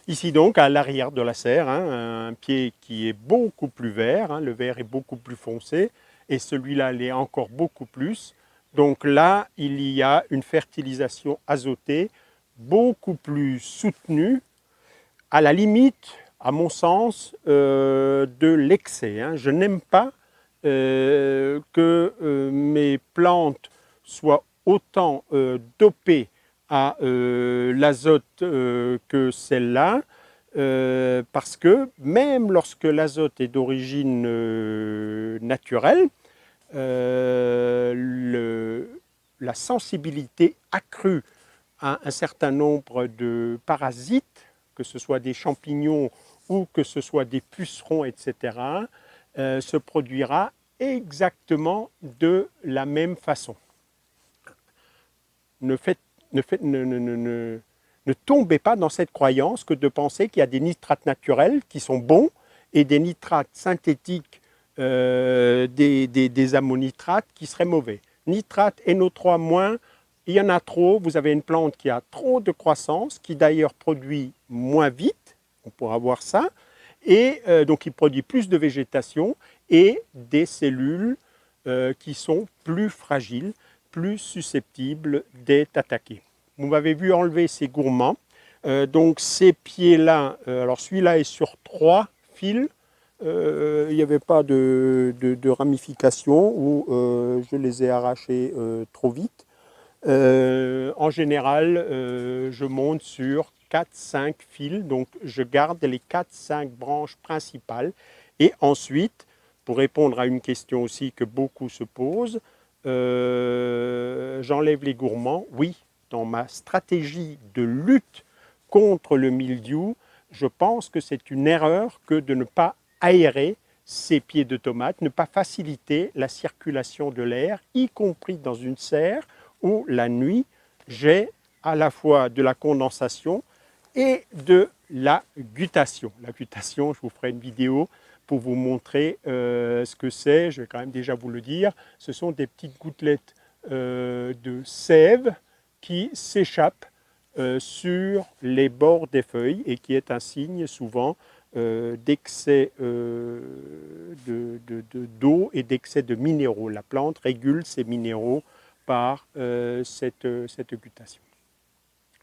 Ici donc, à l'arrière de la serre, hein, un pied qui est beaucoup plus vert, hein, le vert est beaucoup plus foncé, et celui-là l'est encore beaucoup plus. Donc là, il y a une fertilisation azotée beaucoup plus soutenue, à la limite, à mon sens, de l'excès, hein. Je n'aime pas que mes plantes soient autant dopées à l'azote que celle-là, parce que même lorsque l'azote est d'origine naturelle, la sensibilité accrue à un certain nombre de parasites, que ce soit des champignons ou que ce soit des pucerons, etc., se produira exactement de la même façon. Ne tombez pas dans cette croyance que de penser qu'il y a des nitrates naturels qui sont bons et des nitrates synthétiques, des ammonitrates qui seraient mauvais. Nitrates, NO3-, il y en a trop, vous avez une plante qui a trop de croissance, qui d'ailleurs produit moins vite, on pourra voir ça, et donc il produit plus de végétation et des cellules qui sont plus fragiles, plus susceptibles d'être attaquées. Vous m'avez vu enlever ces gourmands, donc ces pieds-là, alors celui-là est sur 3 fils, il n'y avait pas de ramification ou je les ai arrachés trop vite. En général, je monte sur 4-5 fils, donc je garde les 4-5 branches principales. Et ensuite, pour répondre à une question aussi que beaucoup se posent, j'enlève les gourmands. Oui, dans ma stratégie de lutte contre le mildiou, je pense que c'est une erreur que de ne pas aérer ces pieds de tomates, ne pas faciliter la circulation de l'air, y compris dans une serre où la nuit, j'ai à la fois de la condensation et de la guttation. La guttation, je vous ferai une vidéo pour vous montrer ce que c'est. Je vais quand même déjà vous le dire. Ce sont des petites gouttelettes de sève qui s'échappent sur les bords des feuilles et qui est un signe souvent d'excès d'eau et d'excès de minéraux. La plante régule ses minéraux par cette guttation.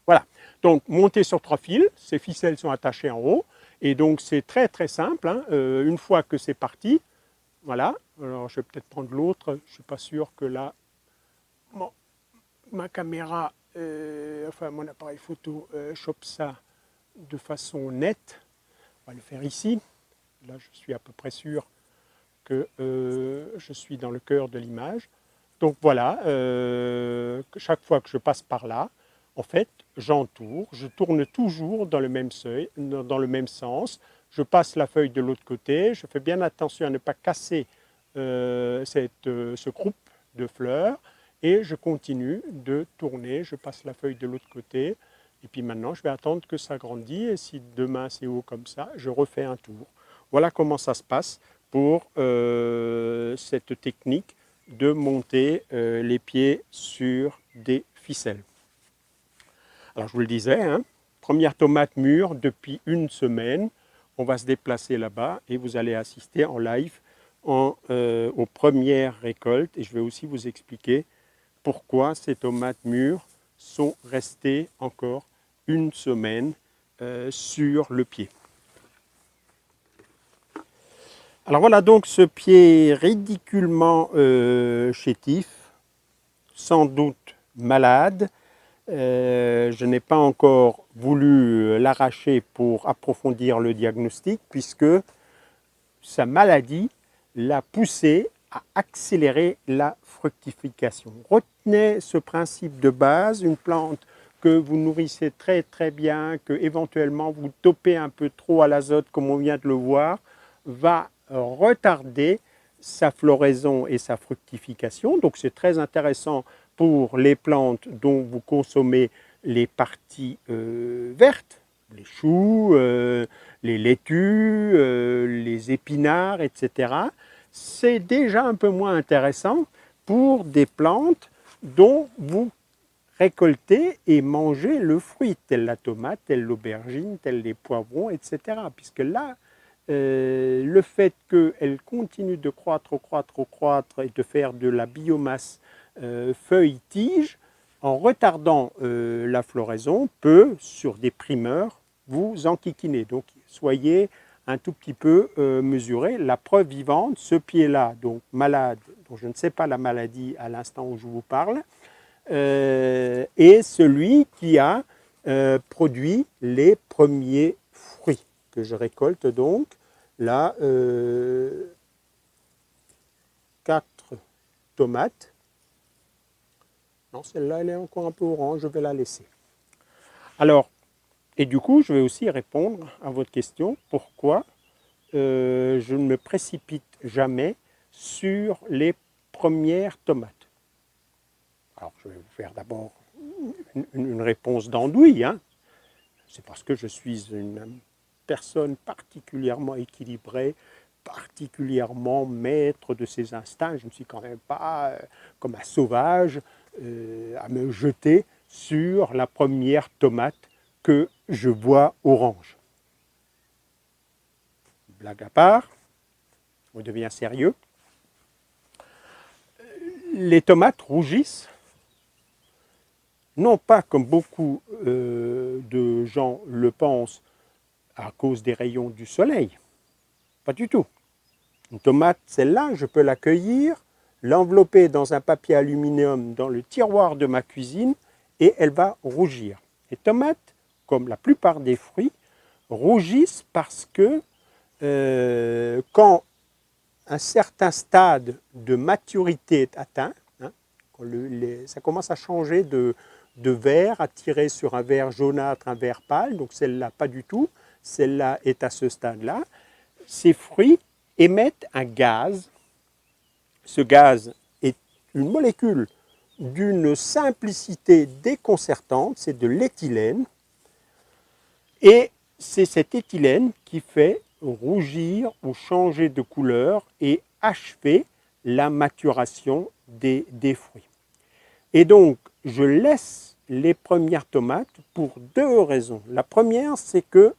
Voilà, donc monter sur 3 fils, ces ficelles sont attachées en haut, et donc c'est très très simple, hein. Une fois que c'est parti, Voilà, alors je vais peut-être prendre l'autre, je ne suis pas sûr que là, ma caméra, enfin mon appareil photo chope ça de façon nette. On va le faire ici. Là, je suis à peu près sûr que je suis dans le cœur de l'image. Donc voilà, chaque fois que je passe par là, en fait, j'entoure, je tourne toujours dans le même seuil, dans le même sens. Je passe la feuille de l'autre côté, je fais bien attention à ne pas casser ce groupe de fleurs et je continue de tourner, je passe la feuille de l'autre côté et puis maintenant je vais attendre que ça grandisse et si demain c'est haut comme ça, je refais un tour. Voilà comment ça se passe pour cette technique de monter les pieds sur des ficelles. Alors je vous le disais, hein, première tomate mûre depuis une semaine. On va se déplacer là-bas et vous allez assister en live aux premières récoltes. Et je vais aussi vous expliquer pourquoi ces tomates mûres sont restées encore une semaine sur le pied. Alors voilà donc ce pied ridiculement chétif, sans doute malade. Je n'ai pas encore voulu l'arracher pour approfondir le diagnostic puisque sa maladie l'a poussé à accélérer la fructification. Retenez ce principe de base, une plante que vous nourrissez très très bien, que éventuellement vous topez un peu trop à l'azote comme on vient de le voir, va retarder sa floraison et sa fructification. Donc c'est très intéressant pour les plantes dont vous consommez les parties vertes, les choux, les laitues, les épinards, etc. C'est déjà un peu moins intéressant pour des plantes dont vous récoltez et mangez le fruit, telle la tomate, telle l'aubergine, telle les poivrons, etc. Puisque là, le fait qu'elle continue de croître et de faire de la biomasse feuille-tige, en retardant la floraison, peut, sur des primeurs, vous enquiquiner. Donc, soyez un tout petit peu mesuré. La preuve vivante, ce pied-là, donc malade, dont je ne sais pas la maladie à l'instant où je vous parle, est celui qui a produit les premiers fruits que je récolte donc. Là, 4 tomates. Non, celle-là, elle est encore un peu orange, je vais la laisser. Alors, et du coup, je vais aussi répondre à votre question, pourquoi je ne me précipite jamais sur les premières tomates. Alors, je vais vous faire d'abord une réponse d'andouille. Hein. C'est parce que je suis une personne particulièrement équilibrée, particulièrement maître de ses instincts. Je ne suis quand même pas comme un sauvage à me jeter sur la première tomate que je vois orange. Blague à part, on devient sérieux. Les tomates rougissent, non pas comme beaucoup de gens le pensent à cause des rayons du soleil, pas du tout. Une tomate, celle-là, je peux la cueillir, l'envelopper dans un papier aluminium dans le tiroir de ma cuisine et elle va rougir. Les tomates, comme la plupart des fruits, rougissent parce que quand un certain stade de maturité est atteint, hein, quand ça commence à changer de vert, à tirer sur un vert jaunâtre, un vert pâle, donc celle-là pas du tout, celle-là est à ce stade-là, ces fruits émettent un gaz. Ce gaz est une molécule d'une simplicité déconcertante, c'est de l'éthylène, et c'est cette éthylène qui fait rougir ou changer de couleur et achever la maturation des fruits. Et donc, je laisse les premières tomates pour 2 raisons. La première, c'est que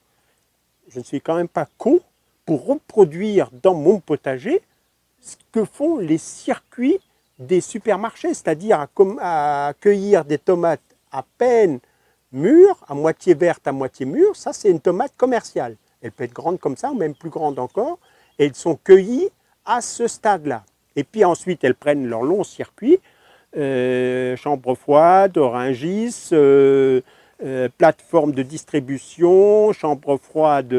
je ne suis quand même pas con pour reproduire dans mon potager ce que font les circuits des supermarchés, c'est-à-dire à cueillir des tomates à peine mûres, à moitié vertes, à moitié mûres. Ça, c'est une tomate commerciale. Elle peut être grande comme ça, ou même plus grande encore. Elles sont cueillies à ce stade-là. Et puis ensuite, elles prennent leur long circuit, chambre froide, Rungis, plateforme de distribution, chambre froide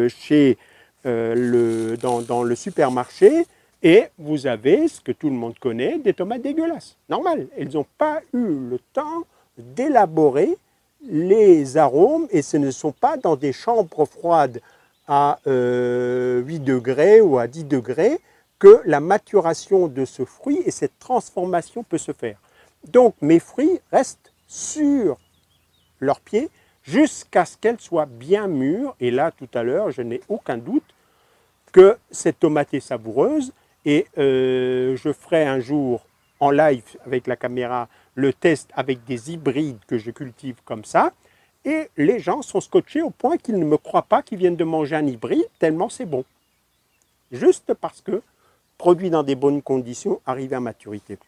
chez, dans le supermarché, et vous avez ce que tout le monde connaît, des tomates dégueulasses. Normal, elles n'ont pas eu le temps d'élaborer les arômes, et ce ne sont pas dans des chambres froides à 8 degrés ou à 10 degrés que la maturation de ce fruit et cette transformation peut se faire. Donc mes fruits restent sur leurs pieds jusqu'à ce qu'elles soient bien mûres. Et là, tout à l'heure, je n'ai aucun doute que cette tomate est savoureuse. Et je ferai un jour en live avec la caméra le test avec des hybrides que je cultive comme ça. Et les gens sont scotchés au point qu'ils ne me croient pas qu'ils viennent de manger un hybride tellement c'est bon. Juste parce que produit dans des bonnes conditions, arrivé à maturité.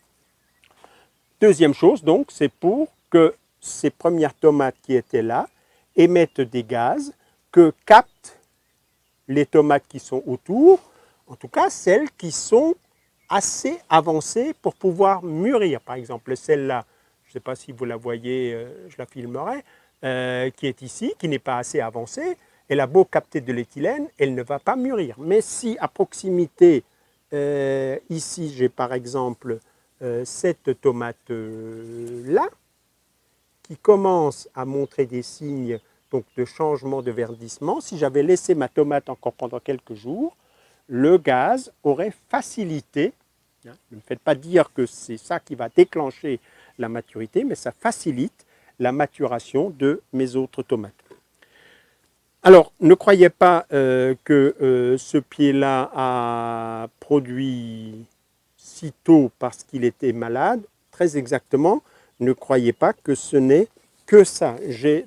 Deuxième chose, donc, c'est pour que ces premières tomates qui étaient là émettent des gaz que captent les tomates qui sont autour, en tout cas celles qui sont assez avancées pour pouvoir mûrir. Par exemple, celle-là, je ne sais pas si vous la voyez, je la filmerai, qui est ici, qui n'est pas assez avancée, elle a beau capter de l'éthylène, elle ne va pas mûrir. Mais si à proximité, ici j'ai par exemple cette tomate-là, qui commence à montrer des signes donc, de changement de verdissement, si j'avais laissé ma tomate encore pendant quelques jours, le gaz aurait facilité, ne me faites pas dire que c'est ça qui va déclencher la maturité, mais ça facilite la maturation de mes autres tomates. Alors, ne croyez pas que ce pied-là a produit si tôt parce qu'il était malade. Très exactement, ne croyez pas que ce n'est que ça. J'ai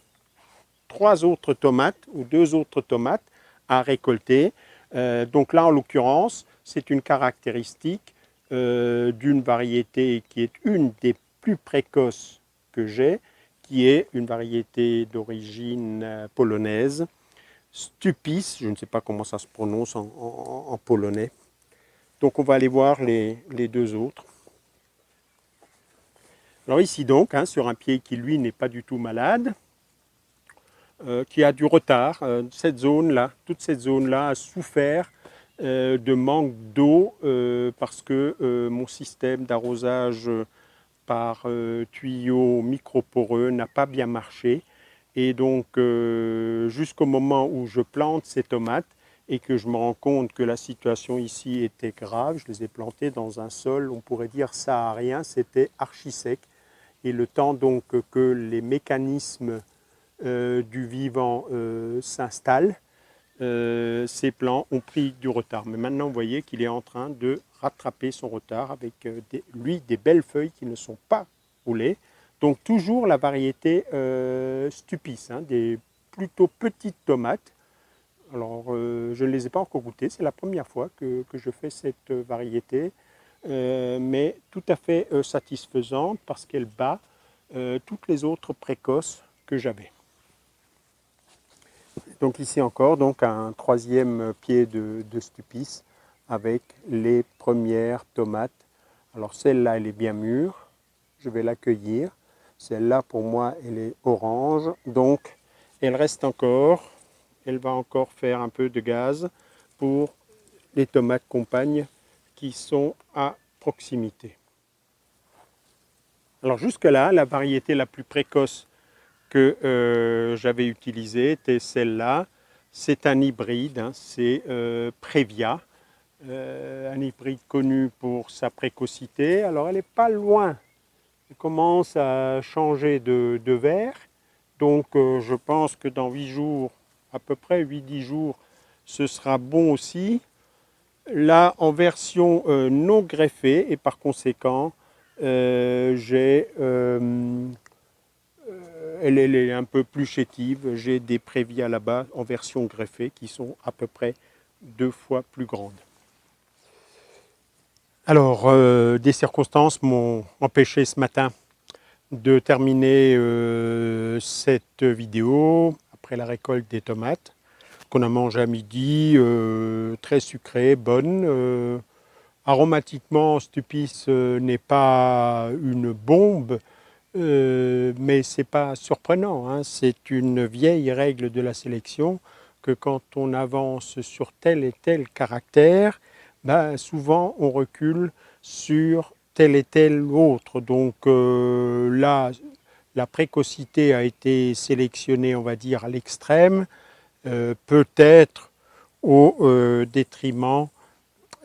3 autres tomates ou 2 autres tomates à récolter. Donc là, en l'occurrence, c'est une caractéristique d'une variété qui est une des plus précoces que j'ai, qui est une variété d'origine polonaise, Stupis, je ne sais pas comment ça se prononce en polonais. Donc on va aller voir les 2 autres. Alors ici donc, sur un pied qui lui n'est pas du tout malade, qui a du retard, cette zone-là, toute cette zone-là a souffert de manque d'eau parce que mon système d'arrosage par tuyaux microporeux n'a pas bien marché. Et donc, jusqu'au moment où je plante ces tomates et que je me rends compte que la situation ici était grave, je les ai plantées dans un sol, on pourrait dire saharien, c'était archi sec. Et le temps donc que les mécanismes du vivant s'installent, ces plants ont pris du retard. Mais maintenant, vous voyez qu'il est en train de rattraper son retard avec des belles feuilles qui ne sont pas roulées. Donc toujours la variété Stupis, des plutôt petites tomates. Alors je ne les ai pas encore goûtées, c'est la première fois que je fais cette variété, mais tout à fait satisfaisante parce qu'elle bat toutes les autres précoces que j'avais. Donc ici encore, donc un 3e pied de Stupis avec les premières tomates. Alors celle-là, elle est bien mûre, je vais l'accueillir. Celle-là, pour moi, elle est orange, donc elle reste encore, elle va encore faire un peu de gaz pour les tomates compagnes qui sont à proximité. Alors jusque-là, la variété la plus précoce que j'avais utilisée était celle-là. C'est un hybride, c'est Previa, un hybride connu pour sa précocité. Alors elle n'est pas loin. Elle commence à changer de vert. Donc je pense que dans 8 jours, à peu près 8-10 jours, ce sera bon aussi. Là, en version non greffée, et par conséquent, j'ai, elle est un peu plus chétive. J'ai des Previa là-bas en version greffée qui sont à peu près 2 fois plus grandes. Alors, des circonstances m'ont empêché ce matin de terminer cette vidéo après la récolte des tomates qu'on a mangé à midi, très sucrée, bonne. Aromatiquement, Stupis n'est pas une bombe, mais ce n'est pas surprenant, hein. C'est une vieille règle de la sélection que quand on avance sur tel et tel caractère, ben, souvent on recule sur tel et tel autre. Donc là, la précocité a été sélectionnée, on va dire, à l'extrême, peut-être au détriment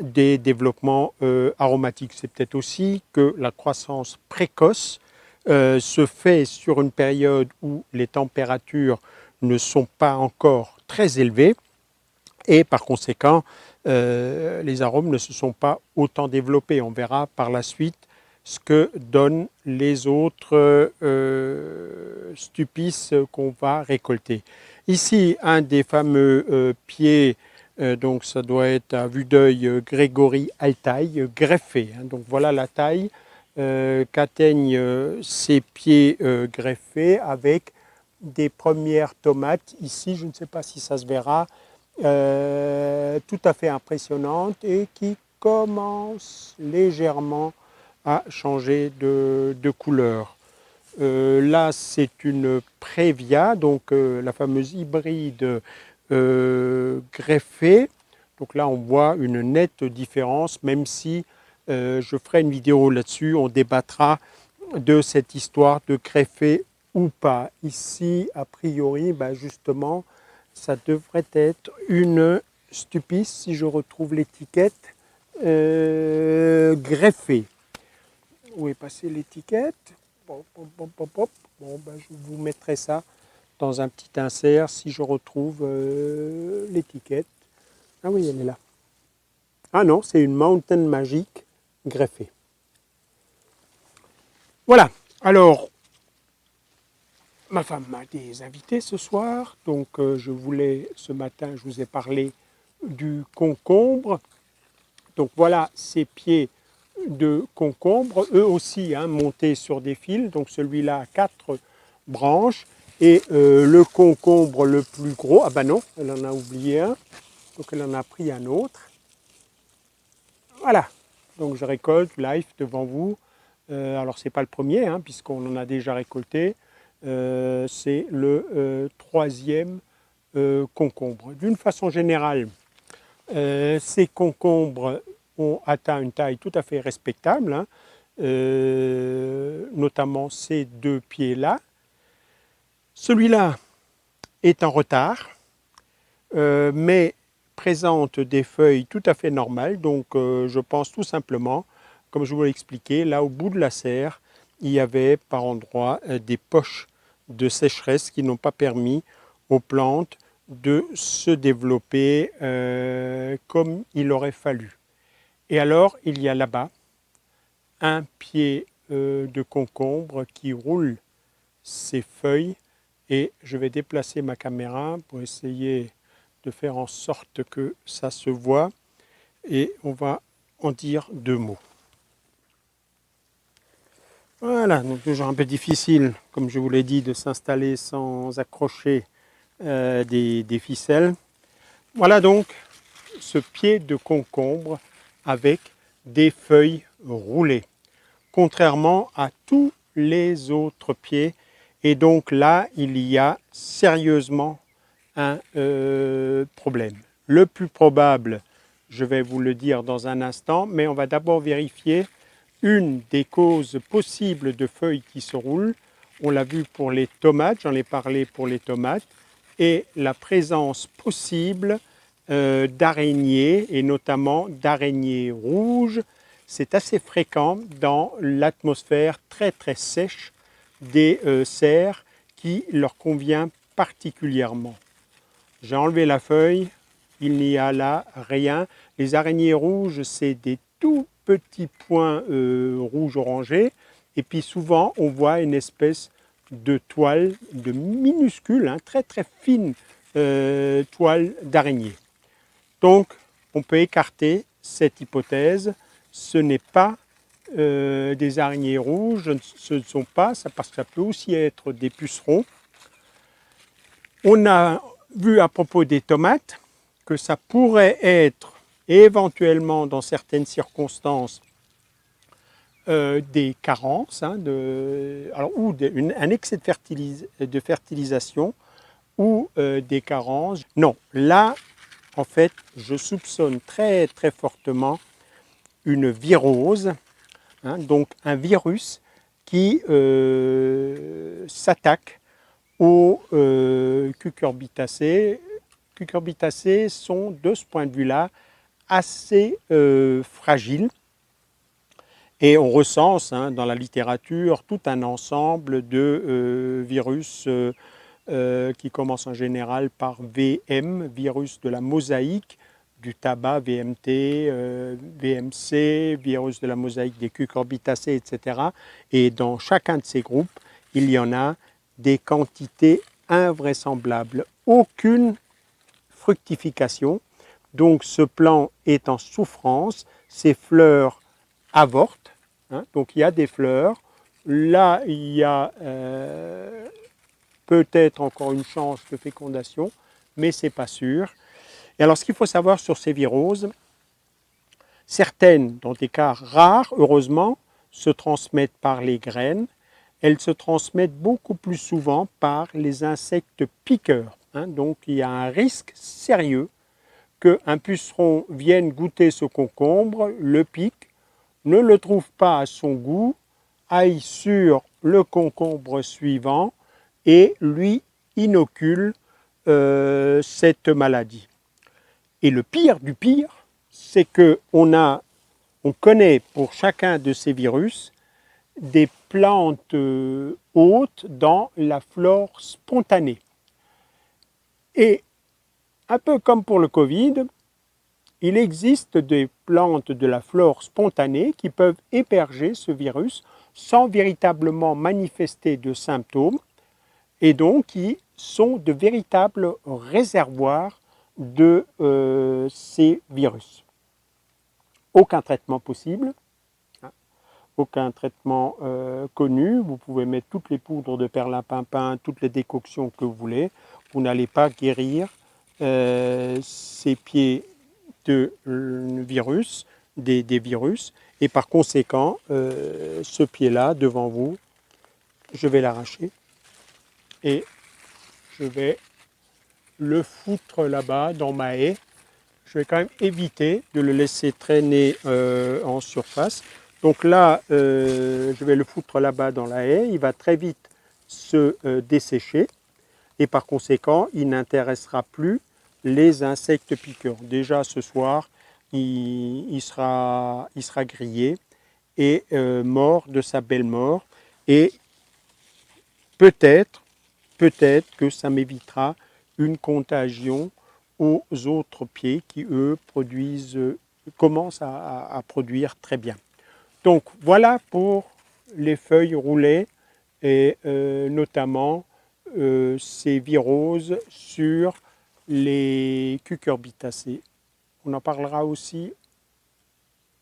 des développements aromatiques. C'est peut-être aussi que la croissance précoce se fait sur une période où les températures ne sont pas encore très élevées et par conséquent les arômes ne se sont pas autant développés. On verra par la suite ce que donnent les autres Stupis qu'on va récolter. Ici, un des fameux pieds, donc ça doit être à vue d'œil Grégory Altaï, greffé. Hein. Donc voilà la taille qu'atteignent ces pieds greffés avec des premières tomates. Ici, je ne sais pas si ça se verra, tout à fait impressionnantes et qui commencent légèrement à changer de couleur. Là, c'est une Prévia, donc la fameuse hybride greffée. Donc là, on voit une nette différence, même si je ferai une vidéo là-dessus, on débattra de cette histoire de greffé ou pas. Ici, a priori, ben justement, ça devrait être une Stupis, si je retrouve l'étiquette, greffée. Où est passée l'étiquette? Bon, ben, je vous mettrai ça dans un petit insert si je retrouve l'étiquette. Ah oui, elle est là. Ah non, c'est une Mountain Magic greffée. Voilà, alors, ma femme m'a des invités ce soir, donc je voulais, ce matin, je vous ai parlé du concombre. Donc voilà ces pieds de concombre, eux aussi hein, montés sur des fils. Donc celui-là a 4 branches. Et le concombre le plus gros, ah ben non, elle en a oublié un, donc elle en a pris un autre. Voilà, donc je récolte live devant vous. Alors c'est pas le premier, hein, puisqu'on en a déjà récolté. C'est le 3e concombre. D'une façon générale, ces concombres ont atteint une taille tout à fait respectable, hein, notamment ces 2 pieds-là. Celui-là est en retard, mais présente des feuilles tout à fait normales. Donc je pense tout simplement, comme je vous l'ai expliqué, là au bout de la serre, il y avait par endroits des poches de sécheresse qui n'ont pas permis aux plantes de se développer comme il aurait fallu. Et alors, il y a là-bas un pied de concombre qui roule ses feuilles et je vais déplacer ma caméra pour essayer de faire en sorte que ça se voit et on va en dire 2 mots. Voilà, donc toujours un peu difficile, comme je vous l'ai dit, de s'installer sans accrocher des ficelles. Voilà donc ce pied de concombre avec des feuilles roulées, contrairement à tous les autres pieds. Et donc là, il y a sérieusement un problème. Le plus probable, je vais vous le dire dans un instant, mais on va d'abord vérifier une des causes possibles de feuilles qui se roulent. On l'a vu pour les tomates, j'en ai parlé pour les tomates, et la présence possible d'araignées, et notamment d'araignées rouges. C'est assez fréquent dans l'atmosphère très très sèche des serres qui leur convient particulièrement. J'ai enlevé la feuille, il n'y a là rien. Les araignées rouges, c'est des tout petits points rouge orangé, et puis souvent on voit une espèce de toile, de minuscule, hein, très très fine toile d'araignée. Donc on peut écarter cette hypothèse, ce n'est pas des araignées rouges, ce ne sont pas, parce que ça peut aussi être des pucerons. On a vu à propos des tomates que ça pourrait être et éventuellement, dans certaines circonstances, des carences, hein, ou un excès de fertilisation, ou des carences. Non, là, en fait, je soupçonne très très fortement une virose, hein, donc un virus qui s'attaque aux cucurbitacées. Cucurbitacées sont, de ce point de vue-là, assez fragiles. Et on recense, hein, dans la littérature tout un ensemble de virus qui commencent en général par VM, virus de la mosaïque, du tabac, VMT, VMC, virus de la mosaïque des cucurbitacées, etc. Et dans chacun de ces groupes, il y en a des quantités invraisemblables. Aucune fructification. Donc ce plant est en souffrance, ses fleurs avortent, hein, donc il y a des fleurs. Là, il y a peut-être encore une chance de fécondation, mais ce n'est pas sûr. Et alors, ce qu'il faut savoir sur ces viroses, certaines, dans des cas rares, heureusement, se transmettent par les graines. Elles se transmettent beaucoup plus souvent par les insectes piqueurs, hein. Donc, il y a un risque sérieux qu'un puceron vienne goûter ce concombre, le pique, ne le trouve pas à son goût, aille sur le concombre suivant et lui inocule cette maladie. Et le pire du pire, c'est qu'on connaît pour chacun de ces virus des plantes hôtes dans la flore spontanée. Et un peu comme pour le Covid, il existe des plantes de la flore spontanée qui peuvent héberger ce virus sans véritablement manifester de symptômes et donc qui sont de véritables réservoirs de ces virus. Aucun traitement possible, hein, aucun traitement connu. Vous pouvez mettre toutes les poudres de perlimpinpin, toutes les décoctions que vous voulez. Vous n'allez pas guérir ces pieds de virus, des virus. Et par conséquent, ce pied-là, devant vous, je vais l'arracher. Et je vais le foutre là-bas dans ma haie. Je vais quand même éviter de le laisser traîner en surface. Donc là, je vais le foutre là-bas dans la haie. Il va très vite se dessécher et par conséquent, il n'intéressera plus les insectes piqueurs. Déjà ce soir, il sera grillé et mort de sa belle mort. Et peut-être que ça m'évitera une contagion aux autres pieds qui, eux, commencent à produire très bien. Donc voilà pour les feuilles roulées et notamment ces viroses sur les cucurbitacées. On en parlera aussi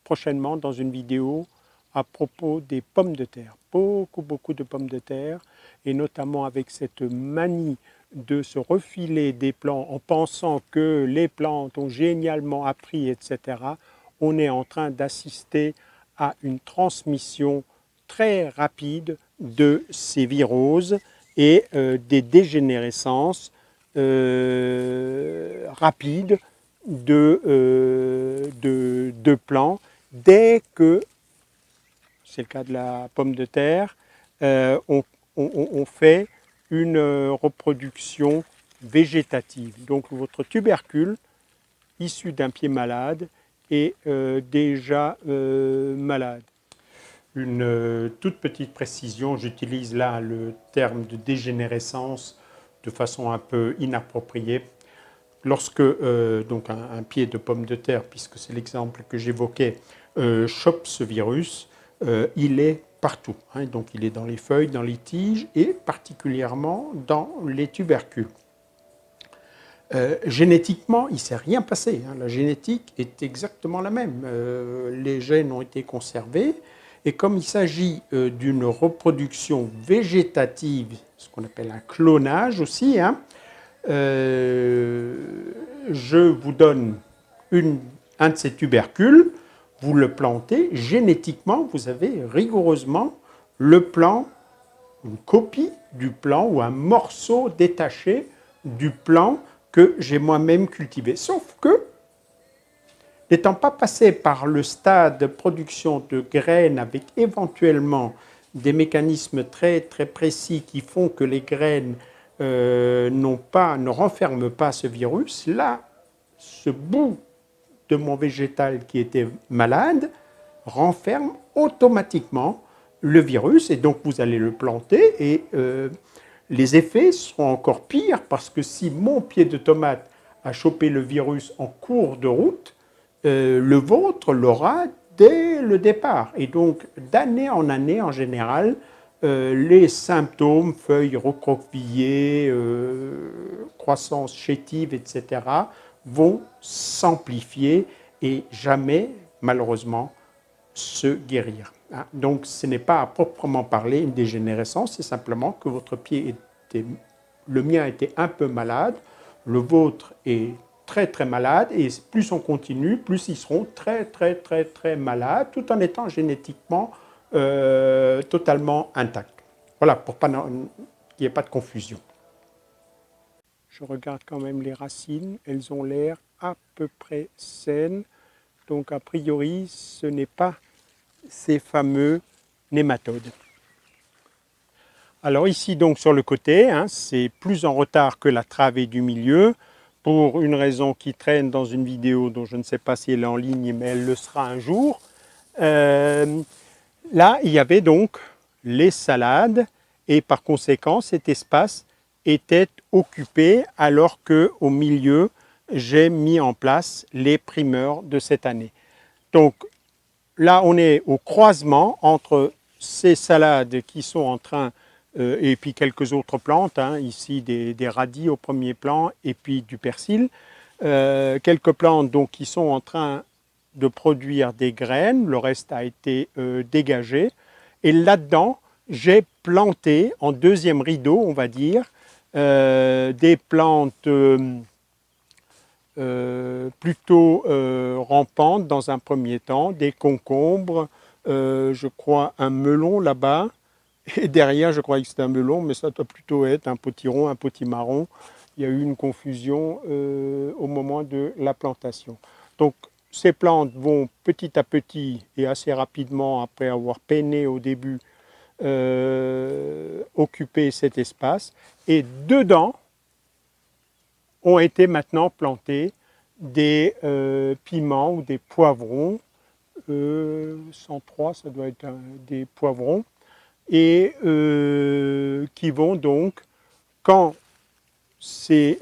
prochainement dans une vidéo à propos des pommes de terre. Beaucoup de pommes de terre, et notamment avec cette manie de se refiler des plants en pensant que les plantes ont génialement appris, etc. On est en train d'assister à une transmission très rapide de ces viroses et des dégénérescences rapides de plants dès que, c'est le cas de la pomme de terre, on fait une reproduction végétative. Donc votre tubercule issu d'un pied malade est déjà malade. Une toute petite précision, j'utilise là le terme de dégénérescence de façon un peu inappropriée. Lorsque donc un pied de pomme de terre, puisque c'est l'exemple que j'évoquais, chope ce virus, il est partout, hein, donc il est dans les feuilles, dans les tiges et particulièrement dans les tubercules. Génétiquement, il ne s'est rien passé, hein. La génétique est exactement la même. Les gènes ont été conservés et comme il s'agit d'une reproduction végétative, ce qu'on appelle un clonage aussi, hein, je vous donne un de ces tubercules, vous le plantez, génétiquement, vous avez rigoureusement le plant, une copie du plant ou un morceau détaché du plant que j'ai moi-même cultivé. Sauf que, n'étant pas passé par le stade de production de graines avec éventuellement des mécanismes très, très précis qui font que les graines ne renferment pas ce virus, là, ce bout de mon végétal qui était malade renferme automatiquement le virus et donc vous allez le planter et les effets seront encore pires parce que si mon pied de tomate a chopé le virus en cours de route, le vôtre l'aura dès le départ. Et donc d'année en année, en général, les symptômes, feuilles recroquevillées, croissance chétive, etc., vont s'amplifier et jamais, malheureusement, se guérir. Donc ce n'est pas à proprement parler une dégénérescence, c'est simplement que votre pied était, le mien était un peu malade, le vôtre est très très malade, et plus on continue, plus ils seront très très très très malades, tout en étant génétiquement totalement intacts. Voilà, pour qu'il n'y ait pas de confusion. Je regarde quand même les racines, elles ont l'air à peu près saines, donc a priori ce n'est pas ces fameux nématodes. Alors ici donc sur le côté, c'est plus en retard que la travée du milieu, pour une raison qui traîne dans une vidéo dont je ne sais pas si elle est en ligne, mais elle le sera un jour. Là, il y avait donc les salades, et par conséquent, cet espace était occupé, alors qu'au milieu, j'ai mis en place les primeurs de cette année. Donc là, on est au croisement entre ces salades qui sont en train, et puis quelques autres plantes, ici des radis au premier plan, et puis du persil, quelques plantes donc, qui sont en train de produire des graines, le reste a été dégagé, et là-dedans, j'ai planté en deuxième rideau, on va dire, des plantes plutôt rampantes dans un premier temps, des concombres, je crois un melon là-bas, et derrière je croyais que c'était un melon, mais ça doit plutôt être un potiron, un potimarron. Il y a eu une confusion au moment de la plantation. Donc ces plantes vont petit à petit et assez rapidement, après avoir peiné au début, occuper cet espace, et dedans ont été maintenant plantés des piments ou des poivrons, 103, ça doit être des poivrons, et qui vont donc, quand ces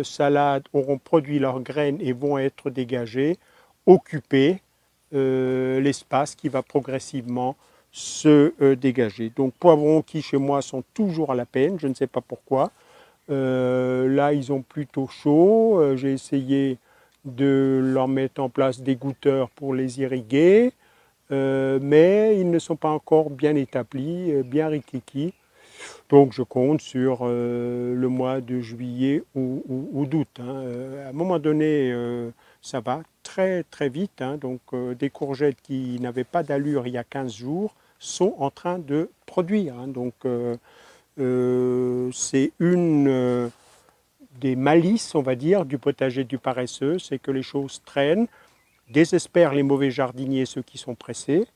salades auront produit leurs graines et vont être dégagées, occuper l'espace qui va progressivement se dégager. Donc poivrons qui chez moi sont toujours à la peine, je ne sais pas pourquoi. Là, ils ont plutôt chaud. J'ai essayé de leur mettre en place des goutteurs pour les irriguer, mais ils ne sont pas encore bien établis, bien rikiki. Donc, je compte sur le mois de juillet ou d'août. À un moment donné, ça va très très vite. Donc, des courgettes qui n'avaient pas d'allure il y a 15 jours sont en train de produire. Donc, c'est une des malices, on va dire, du potager du paresseux, c'est que les choses traînent, désespèrent les mauvais jardiniers, ceux qui sont pressés,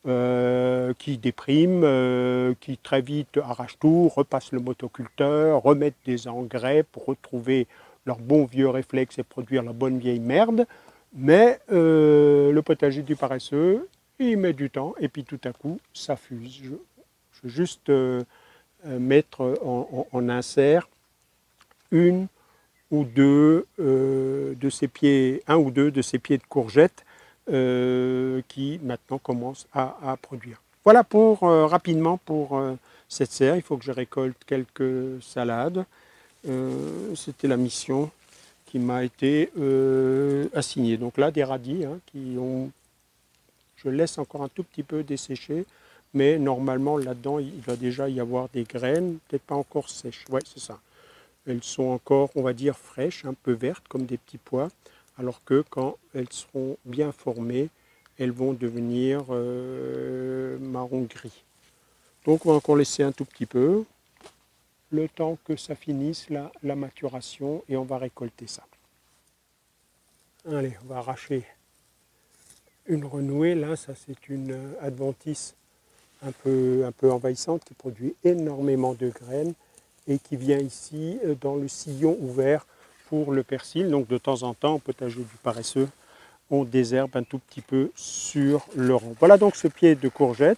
qui dépriment, qui très vite arrachent tout, repassent le motoculteur, remettent des engrais pour retrouver leur bon vieux réflexe et produire la bonne vieille merde. Mais le potager du paresseux, il met du temps, et puis tout à coup, ça fuse. Je veux juste mettre en insert une ou deux de ces pieds, un ou deux de ces pieds de courgettes qui maintenant commencent à produire. Voilà pour rapidement pour cette serre. Il faut que je récolte quelques salades. C'était la mission qui m'a été assignée. Donc là, des radis qui ont... Je laisse encore un tout petit peu dessécher, mais normalement là-dedans, il va déjà y avoir des graines, peut-être pas encore sèches. Ouais, c'est ça. Elles sont encore, on va dire, fraîches, un peu vertes, comme des petits pois. alors que quand elles seront bien formées, elles vont devenir marron-gris. Donc on va encore laisser un tout petit peu, le temps que ça finisse la maturation, et on va récolter ça. Allez, on va arracher une renouée. Là, ça c'est une adventice un peu envahissante qui produit énormément de graines et qui vient ici dans le sillon ouvert pour le persil. Donc de temps en temps, au potager du paresseux, on désherbe un tout petit peu sur le rang. Voilà donc ce pied de courgette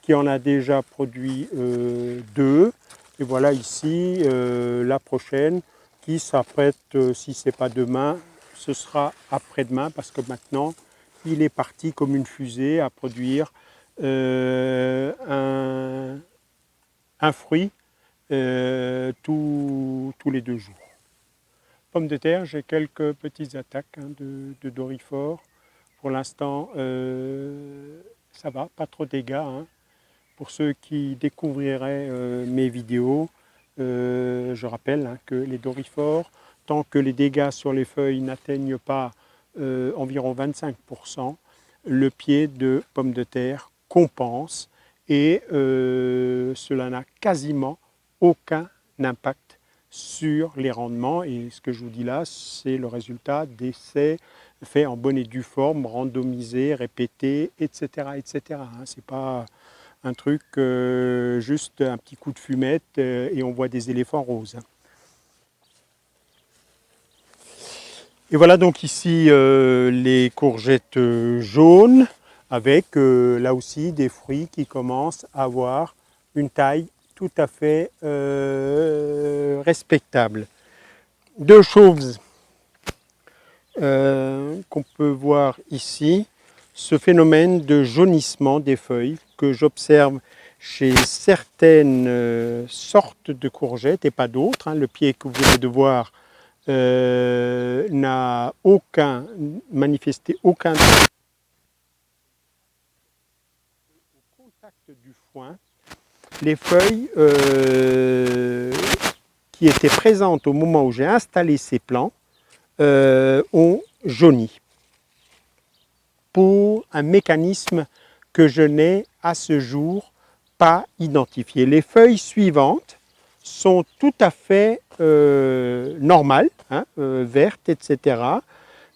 qui en a déjà produit 2. Et voilà ici la prochaine qui s'apprête, si ce n'est pas demain, ce sera après-demain, parce que maintenant il est parti comme une fusée à produire un fruit tous les 2 jours. Pommes de terre, j'ai quelques petites attaques de doryphore. Pour l'instant, ça va, pas trop de dégâts. Pour ceux qui découvriraient mes vidéos, je rappelle que les doryphores, tant que les dégâts sur les feuilles n'atteignent pas environ 25%, le pied de pomme de terre compense et cela n'a quasiment aucun impact sur les rendements. Et ce que je vous dis là, c'est le résultat d'essais faits en bonne et due forme, randomisés, répétés, etc. etc. C'est pas un truc, juste un petit coup de fumette et on voit des éléphants roses. Et voilà donc ici les courgettes jaunes avec là aussi des fruits qui commencent à avoir une taille tout à fait respectable. 2 choses qu'on peut voir ici, ce phénomène de jaunissement des feuilles que j'observe chez certaines sortes de courgettes et pas d'autres. Le pied que vous venez de voir n'a manifesté aucun au contact du foin. Les feuilles qui étaient présentes au moment où j'ai installé ces plants ont jauni pour un mécanisme que je n'ai à ce jour pas identifié. Les feuilles suivantes sont tout à fait normales, vertes, etc.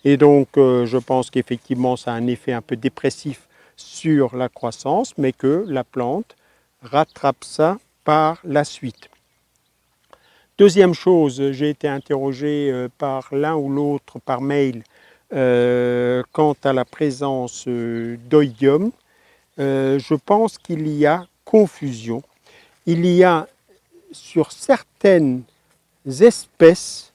Et donc je pense qu'effectivement ça a un effet un peu dépressif sur la croissance, mais que la plante rattrape ça par la suite. Deuxième chose, j'ai été interrogé par l'un ou l'autre par mail quant à la présence d'oïdium. Je pense qu'il y a confusion. Il y a sur certaines espèces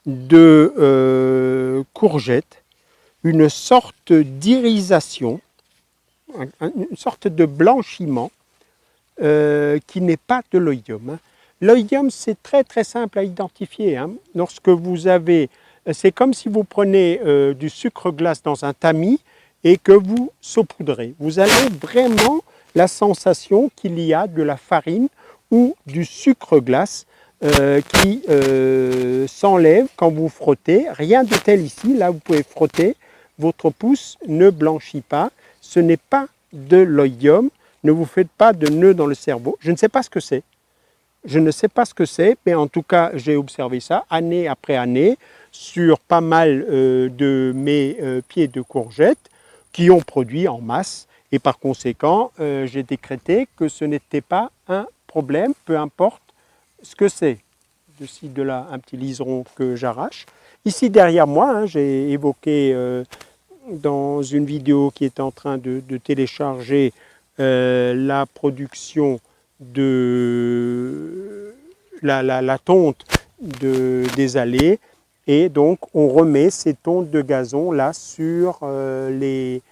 de courgettes une sorte d'irisation, une sorte de blanchiment qui n'est pas de l'oïdium. L'oïdium, c'est très très simple à identifier. Lorsque vous avez, c'est comme si vous prenez du sucre glace dans un tamis et que vous saupoudrez. Vous avez vraiment la sensation qu'il y a de la farine ou du sucre glace qui s'enlève quand vous frottez. Rien de tel ici. Là, vous pouvez frotter. Votre pouce ne blanchit pas. Ce n'est pas de l'oïdium. Ne vous faites pas de nœuds dans le cerveau. Je ne sais pas ce que c'est. Je ne sais pas ce que c'est, mais en tout cas, j'ai observé ça année après année sur pas mal de mes pieds de courgettes qui ont produit en masse. Et par conséquent, j'ai décrété que ce n'était pas un problème, peu importe ce que c'est. De ci, de là, un petit liseron que j'arrache. Ici, derrière moi, j'ai évoqué dans une vidéo qui est en train de télécharger la production de la tonte des allées, et donc on remet ces tontes de gazon là sur les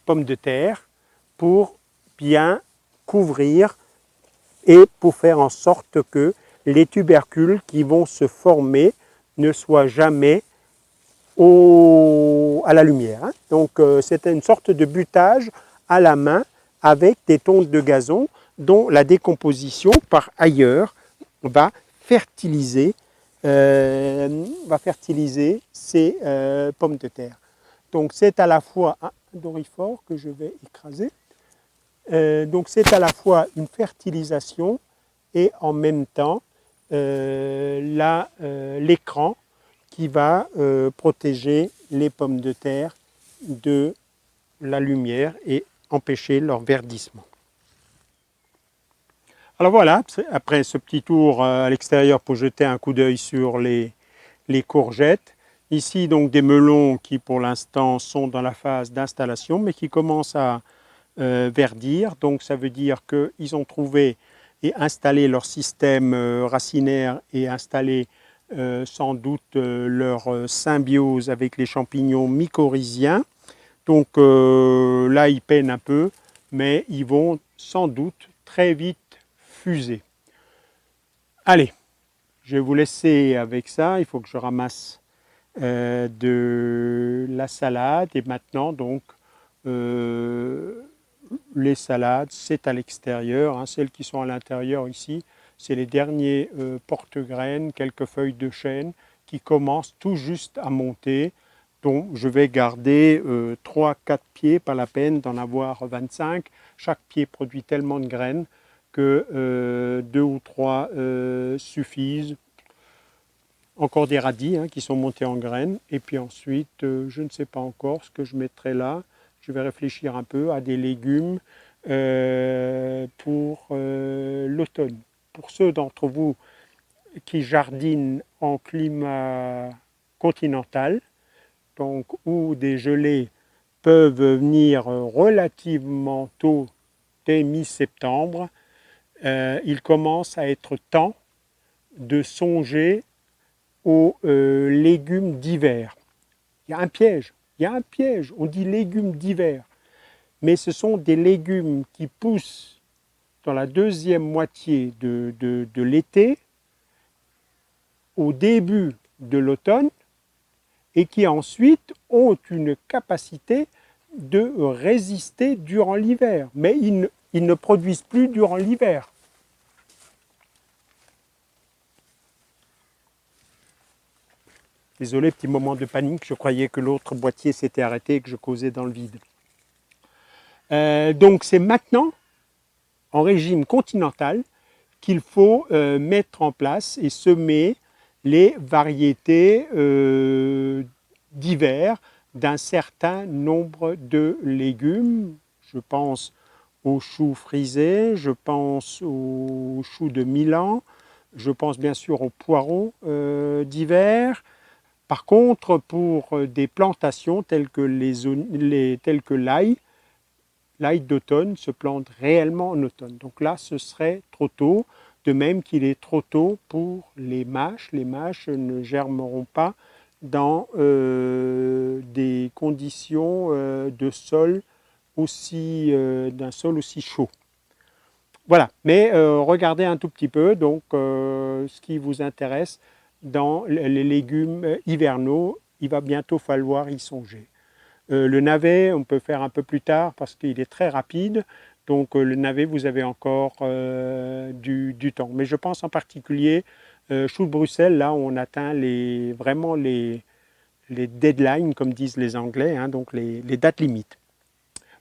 pommes de terre pour bien couvrir et pour faire en sorte que les tubercules qui vont se former ne soient jamais à la lumière. Donc c'est une sorte de butage à la main avec des tontes de gazon dont la décomposition par ailleurs va fertiliser va fertiliser ces pommes de terre. Donc c'est à la fois un doryphore que je vais écraser. Donc c'est à la fois une fertilisation et en même temps l'écran qui va protéger les pommes de terre de la lumière et empêcher leur verdissement. Alors voilà, après ce petit tour à l'extérieur pour jeter un coup d'œil sur les courgettes. Ici donc des melons qui pour l'instant sont dans la phase d'installation mais qui commencent à verdir. Donc ça veut dire qu'ils ont trouvé et installé leur système racinaire et installé sans doute leur symbiose avec les champignons mycorhiziens. Donc là, ils peinent un peu, mais ils vont sans doute très vite fuser. Allez, je vais vous laisser avec ça. Il faut que je ramasse de la salade. Et maintenant, donc, les salades, c'est à l'extérieur. Hein, celles qui sont à l'intérieur ici, c'est les derniers porte-graines, quelques feuilles de chêne qui commencent tout juste à monter. Donc je vais garder 3-4 pieds, pas la peine d'en avoir 25. Chaque pied produit tellement de graines que 2 ou 3 suffisent. Encore des radis qui sont montés en graines. Et puis ensuite, je ne sais pas encore ce que je mettrai là. Je vais réfléchir un peu à des légumes pour l'automne. Pour ceux d'entre vous qui jardinent en climat continental, donc où des gelées peuvent venir relativement tôt, dès mi-septembre, il commence à être temps de songer aux légumes d'hiver. Il y a un piège, on dit légumes d'hiver, mais ce sont des légumes qui poussent dans la deuxième moitié de l'été, au début de l'automne, et qui ensuite ont une capacité de résister durant l'hiver. Mais ils ne produisent plus durant l'hiver. Désolé, petit moment de panique, je croyais que l'autre boîtier s'était arrêté et que je causais dans le vide. Donc c'est maintenant, en régime continental, qu'il faut mettre en place et semer les variétés d'hiver d'un certain nombre de légumes. Je pense aux choux frisés, je pense aux choux de Milan, je pense bien sûr aux poireaux d'hiver. Par contre, pour des plantations telles que l'ail, l'ail d'automne se plante réellement en automne. Donc là, ce serait trop tôt, de même qu'il est trop tôt pour les mâches. Les mâches ne germeront pas dans des conditions de sol d'un sol aussi chaud. Voilà, mais regardez un tout petit peu donc ce qui vous intéresse dans les légumes hivernaux. Il va bientôt falloir y songer. Le navet, on peut faire un peu plus tard parce qu'il est très rapide. Donc le navet, vous avez encore du temps. Mais je pense en particulier, chou de Bruxelles, là on atteint vraiment les deadlines, comme disent les Anglais, donc les dates limites.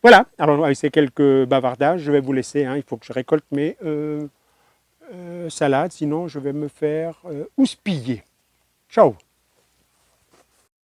Voilà, alors avec ces quelques bavardages, je vais vous laisser. Il faut que je récolte mes salades, sinon je vais me faire houspiller. Ciao!